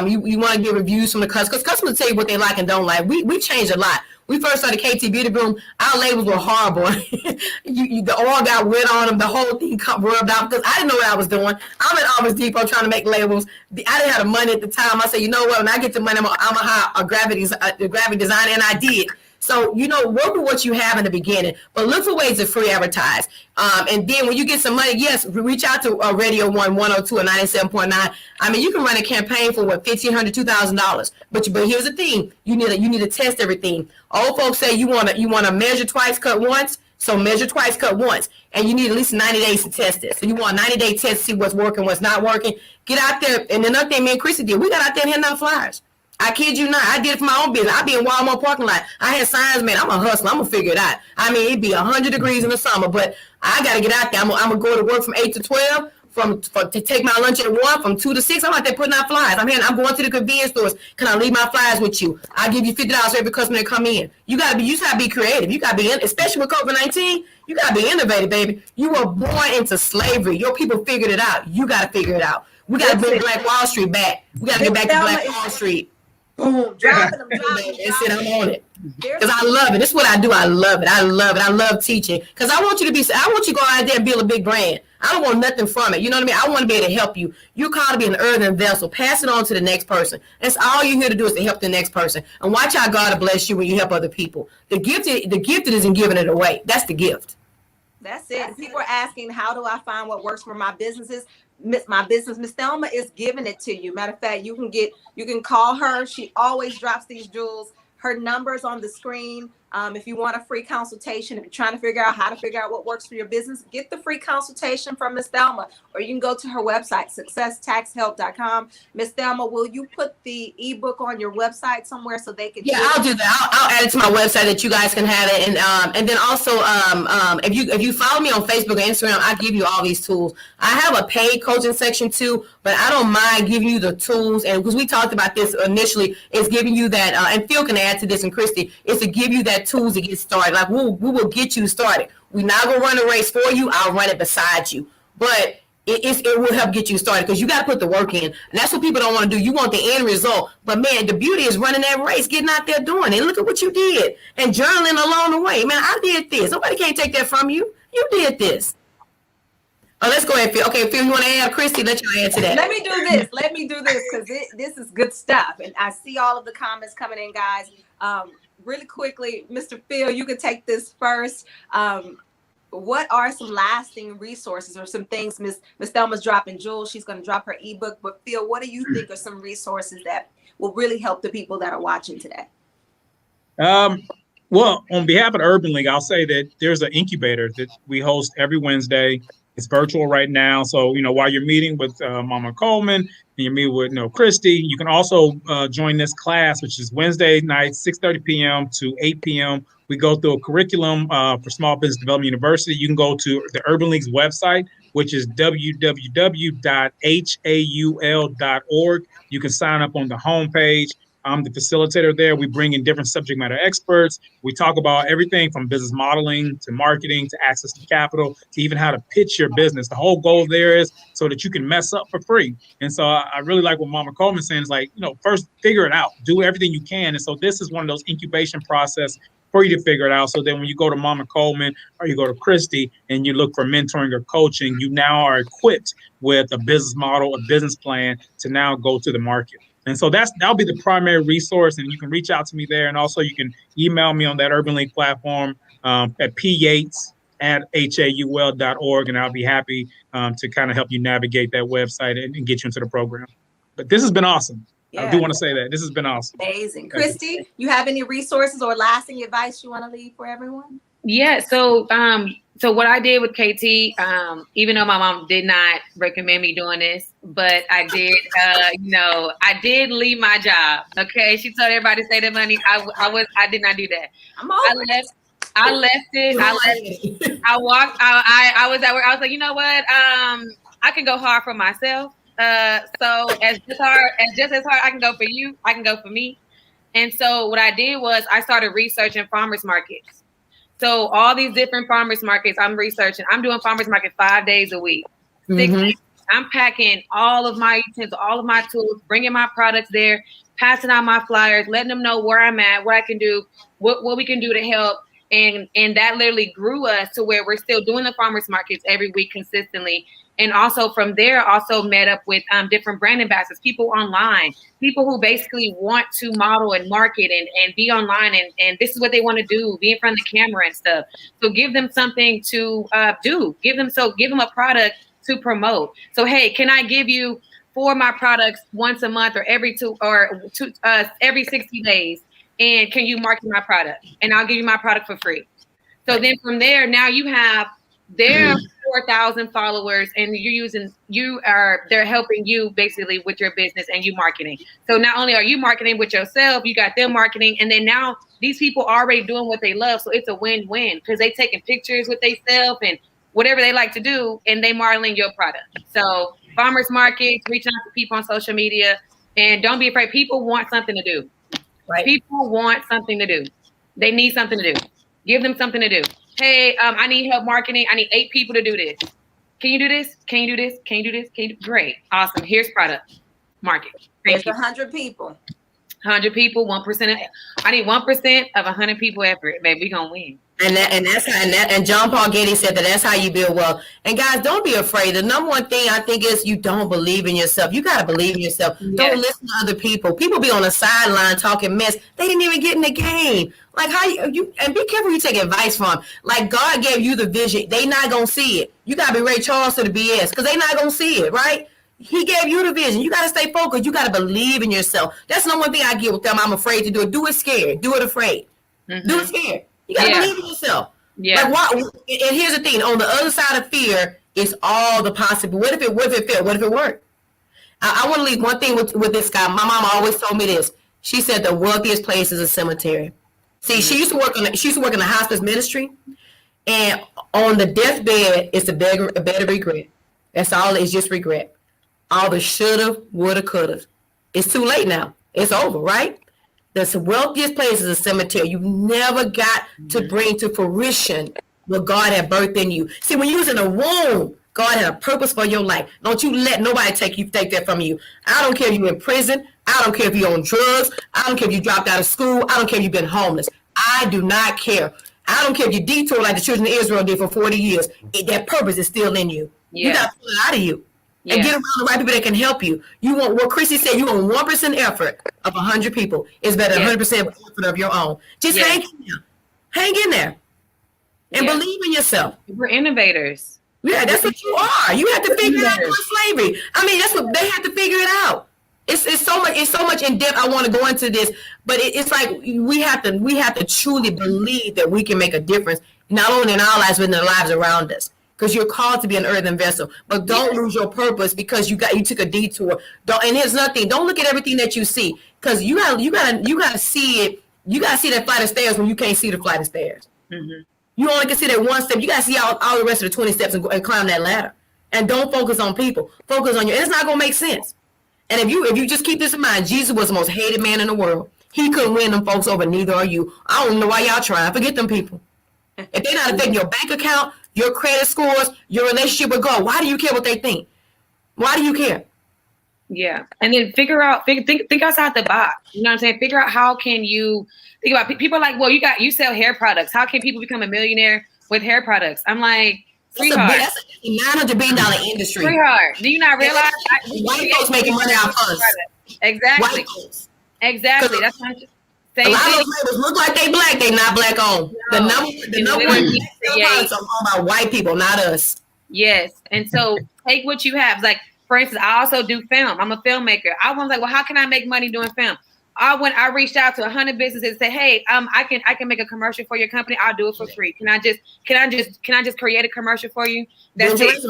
You want to get reviews from the customers. Because customers tell you what they like and don't like. We changed a lot. We first started KT Beauty Boom. Our labels were horrible. The oil got wet on them. The whole thing rubbed out because I didn't know what I was doing. I'm at Office Depot trying to make labels. I didn't have the money at the time. I said, you know what? When I get the money, I'm going to hire a graphic designer, and I did. So, work with what you have in the beginning, but look for ways to free advertise. And then when you get some money, yes, reach out to Radio 1, 102, and 97.9. I mean, you can run a campaign for $1,500, $2,000. But here's the thing: you need to test everything. Old folks say you want to measure twice, cut once. So measure twice, cut once, and you need at least 90 days to test it. So you want a 90-day test to see what's working, what's not working. Get out there, and another thing me and Kristie did, we got out there and handed out flyers. I kid you not. I did it for my own business. I be in Walmart parking lot. I had signs, man. I'm a hustler. I'm going to figure it out. I mean, it'd be 100 degrees in the summer, but I got to get out there. I'm going to go to work from 8 to 12. To take my lunch at 1, from 2 to 6, I'm out there putting out flyers. I'm going to the convenience stores. Can I leave my flyers with you? I'll give you $50 for every customer that come in. You gotta be creative. You gotta be, especially with COVID-19, you gotta be innovative, baby. You were born into slavery. Your people figured it out. You gotta figure it out. We gotta bring Black Wall Street back. We gotta get back to Black Wall Street. Boom, dropping them. That's it. I'm on it. Because I love it. This is what I do. I love it. I love teaching. Because I want you to go out there and build a big brand. I don't want nothing from it. You know what I mean? I want to be able to help you. You're called to be an earthen vessel. Pass it on to the next person. That's all you're here to do, is to help the next person. And watch how God bless you when you help other people. The gifted isn't giving it away. That's the gift. That's it. People are asking, how do I find what works for my businesses? Miss Thelma is giving it to you. Matter of fact, you can call her. She always drops these jewels. Her number's on the screen. If you want a free consultation, if you're trying to figure out how to figure out what works for your business, get the free consultation from Miss Thelma, or you can go to her website, successtaxhelp.com. Miss Thelma, will you put the ebook on your website somewhere so they can? Yeah, I'll do that. I'll add it to my website that you guys can have it, and then also if you follow me on Facebook and Instagram, I give you all these tools. I have a paid coaching section too, but I don't mind giving you the tools, and because we talked about this initially, is giving you that, and Phil can add to this, and Kristie, is to give you that tools to get started. Like we will get you started. We're not gonna run a race for you. I'll run it beside you, but it will help get you started, because you got to put the work in, and that's what people don't want to do. You want the end result, but man, the beauty is running that race, getting out there doing it. Look at what you did, and journaling along the way. Man, I did this. Nobody can't take that from you. You did this. Oh, let's go ahead, Phil. Okay, Phil, you want to add? Kristie, let you add to that. Let me do this because this is good stuff, and I see all of the comments coming in, guys. Really quickly, Mr. Phil, you can take this first. What are some lasting resources or some things? Miss Thelma's dropping jewels. She's going to drop her ebook. But Phil, what do you think are some resources that will really help the people that are watching today? Well, on behalf of the Urban League, I'll say that there's an incubator that we host every Wednesday. It's virtual right now. So, while you're meeting with Mama Coleman and you're meeting with Kristie, you can also join this class, which is Wednesday night, 6:30 p.m. to 8 p.m. We go through a curriculum for Small Business Development University. You can go to the Urban League's website, which is www.haul.org. You can sign up on the homepage. I'm the facilitator there. We bring in different subject matter experts. We talk about everything from business modeling to marketing to access to capital to even how to pitch your business. The whole goal there is so that you can mess up for free. And so I really like what Mama Coleman saying is like, first figure it out, do everything you can. And so this is one of those incubation process for you to figure it out. So then when you go to Mama Coleman or you go to Kristie and you look for mentoring or coaching, you now are equipped with a business model, a business plan to now go to the market. And so that'll be the primary resource, and you can reach out to me there. And also you can email me on that Urban League platform at pyates@haul.org, and I'll be happy to kind of help you navigate that website and get you into the program. But this has been awesome. Yeah. I do want to say that this has been awesome. Amazing. Kristie, you have any resources or lasting advice you want to leave for everyone? Yeah. So what I did with KT, even though my mom did not recommend me doing this, but I did, I did leave my job. Okay. She told everybody to save their money. I did not do that. I left it. I walked. I was at work. I was like, you know what? I can go hard for myself. So just as hard I can go for you, I can go for me. And so what I did was I started researching farmers markets. So all these different farmers markets I'm researching. I'm doing farmers market 5 days a week. 6 days. I'm packing all of my utensils, all of my tools, bringing my products there, passing out my flyers, letting them know where I'm at, what I can do, what we can do to help. And that literally grew us to where we're still doing the farmers markets every week consistently. And also from there, also met up with different brand ambassadors, people online, people who basically want to model and market and be online. And this is what they want to do, be in front of the camera and stuff. So give them something to do. Give them a product to promote. So, hey, can I give you 4 of my products once a month or every 60 days? And can you market my product? And I'll give you my product for free. So then from there, now you have their 4,000 followers, and they're helping you basically with your business and you marketing. So not only are you marketing with yourself, you got them marketing, and then now these people are already doing what they love. So it's a win-win because they taking pictures with themselves and whatever they like to do, and they modeling your product. So farmers markets, reaching out to people on social media, and don't be afraid. People want something to do. Right. People want something to do. They need something to do. Give them something to do. Hey, I need help marketing. I need 8 people to do this. Can you do this? Can you do this? Can you do this? Can you do? Great. Awesome. Here's product. Market. There's 100 people. 100 people, 1%. I need 1% of 100 people effort. Baby, we gonna win. And John Paul Getty said that's how you build wealth. And guys, don't be afraid. The number one thing I think is you don't believe in yourself. You got to believe in yourself. Yes. Don't listen to other people. People be on the sideline talking mess. They didn't even get in the game. Like how you and be careful who you take advice from. Like God gave you the vision. They not gonna see it. You gotta be Ray Charles to the BS because they not gonna see it, right? He gave you the vision. You gotta stay focused. You gotta believe in yourself. That's the one thing I get with them. I'm afraid to do it. Do it scared. Do it afraid. Mm-hmm. Do it scared. You gotta believe in yourself. Yeah. Like and here's the thing: on the other side of fear is all the possible. What if it failed? What if it worked? I want to leave one thing with this guy. My mom always told me this. She said the wealthiest place is a cemetery. See, she used to work in the hospice ministry, and on the deathbed, it's a bed of regret. That's all. It's just regret. All the shoulda, woulda, coulda. It's too late now. It's over, right? The wealthiest place is a cemetery. You never got to bring to fruition what God had birthed in you. See, when you was in a womb, God had a purpose for your life. Don't you let nobody take that from you. I don't care if you're in prison. I don't care if you're on drugs. I don't care if you dropped out of school. I don't care if you've been homeless. I do not care. I don't care if you detour like the children of Israel did for 40 years. That purpose is still in you. Yeah. You got to pull it out of you. Yeah. And get around the right people that can help you. You want what Kristie said, you want 1% effort of 100 people. It's better than 100% effort of your own. Just hang in there. Hang in there. And believe in yourself. We're innovators. Yeah, that's what you are. You have to figure it out with slavery. I mean, that's what they have to figure it out. It's so much in depth. I want to go into this, but it's like we have to truly believe that we can make a difference, not only in our lives but in the lives around us. Because you're called to be an earthen vessel, but don't lose your purpose because you took a detour. And here's nothing. Don't look at everything that you see, because you gotta see it. You gotta see that flight of stairs when you can't see the flight of stairs. Mm-hmm. You only can see that one step. You gotta see all the rest of the 20 steps and climb that ladder. And don't focus on people. Focus on you. And it's not gonna make sense. And if you just keep this in mind, Jesus was the most hated man in the world. He couldn't win them folks over. Neither are you. I don't know why y'all trying. Forget them people. If they're not affecting your bank account, your credit scores, your relationship with God, why do you care what they think? Why do you care? Yeah. And then think outside the box. You know what I'm saying? Figure out how can you think about people like, well, you sell hair products. How can people become a millionaire with hair products? I'm like, sweetheart. That's a $900 billion industry. Sweetheart, do you not realize? White folks making money out of us. Exactly. Exactly. That's what I'm saying. A lot of those labels look like they black. They not black owned. No. The number one products are owned by white people, not us. Yes. And so take what you have. Like, for instance, I also do film. I'm a filmmaker. I was like, well, how can I make money doing film? I reached out to 100 businesses and said, hey, I can make a commercial for your company. I'll do it for free. Can I just create a commercial for you? That's it.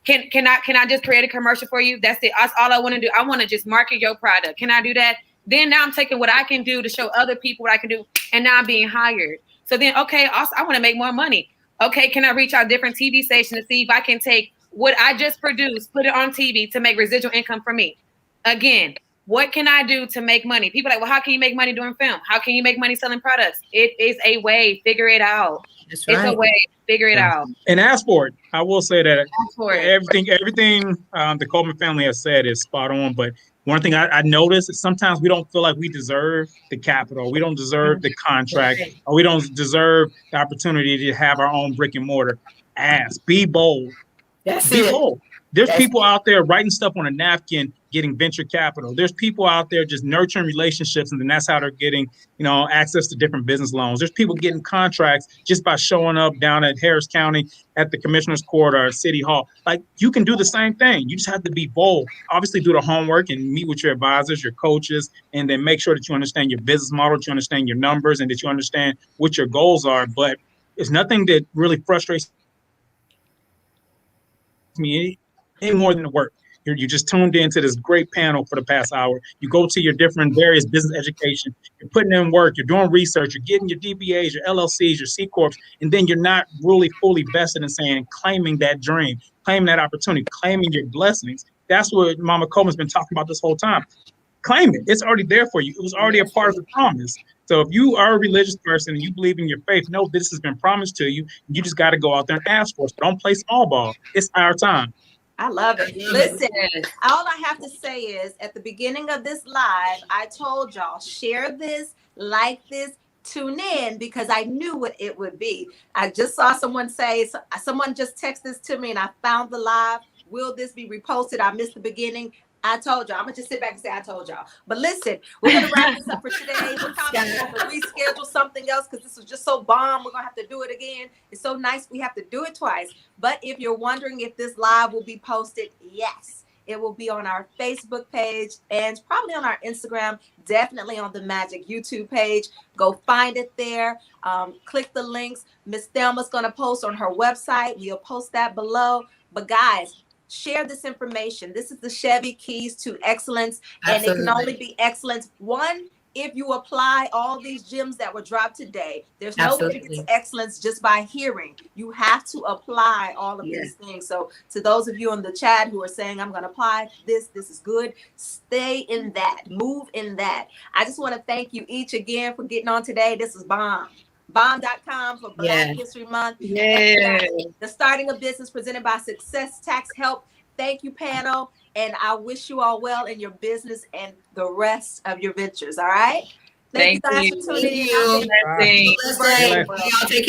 Can I just create a commercial for you? That's it. That's all I want to do. I want to just market your product. Can I do that? Then now I'm taking what I can do to show other people what I can do. And now I'm being hired. So then, okay, also I want to make more money. Okay, can I reach out different TV stations to see if I can take what I just produced, put it on TV to make residual income for me? Again, what can I do to make money? People are like, well, how can you make money doing film? How can you make money selling products? It is a way. Figure it out. That's right. It's a way. Figure it out. And ask for it. I will say that everything the Coleman family has said is spot on. But one thing I noticed is sometimes we don't feel like we deserve the capital. We don't deserve the contract. Or we don't deserve the opportunity to have our own brick and mortar. Ask. Be bold. Be bold. There's people out there writing stuff on a napkin, getting venture capital. There's people out there just nurturing relationships, and then that's how they're getting, access to different business loans. There's people getting contracts just by showing up down at Harris County at the Commissioner's Court or at City Hall. Like, you can do the same thing. You just have to be bold. Obviously, do the homework and meet with your advisors, your coaches, and then make sure that you understand your business model, that you understand your numbers, and that you understand what your goals are. But it's nothing that really frustrates me any more than the work. You just tuned into this great panel for the past hour. You go to your different various business education. You're putting in work. You're doing research. You're getting your DBAs, your LLCs, your C Corps, and then you're not really fully vested in saying, claiming that dream, claiming that opportunity, claiming your blessings. That's what Mama Coleman's been talking about this whole time. Claim it. It's already there for you. It was already a part of the promise. So if you are a religious person and you believe in your faith, know this has been promised to you. You just got to go out there and ask for it. So don't play small ball. It's our time. I love it. Listen, all I have to say is at the beginning of this live, I told y'all, share this, like this, tune in, because I knew what it would be. I just saw someone say, someone just texted this to me and I found the live. Will this be reposted? I missed the beginning. I told y'all. I'm going to just sit back and say I told y'all. But listen, we're going to wrap this up for today. We're probably going to reschedule something else because this was just so bomb. We're going to have to do it again. It's so nice we have to do it twice. But if you're wondering if this live will be posted, yes. It will be on our Facebook page and probably on our Instagram, definitely on the Majic YouTube page. Go find it there. Click the links. Miss Thelma's going to post on her website. We'll post that below. But guys, share this information. This is the Chevy Keys to Excellence. And Absolutely. It can only be excellence. One, if you apply all these gems that were dropped today. There's no way to get to excellence just by hearing. You have to apply all of these things. So to those of you in the chat who are saying, I'm going to apply this is good, stay in that, move in that. I just want to thank you each again for getting on today. This is bomb. Bomb.com for Black History Month. The Starting a Business presented by Success Tax Help. Thank you, panel. And I wish you all well in your business and the rest of your ventures. All right. Thank you guys for tuning in. Thank you. Y'all take care.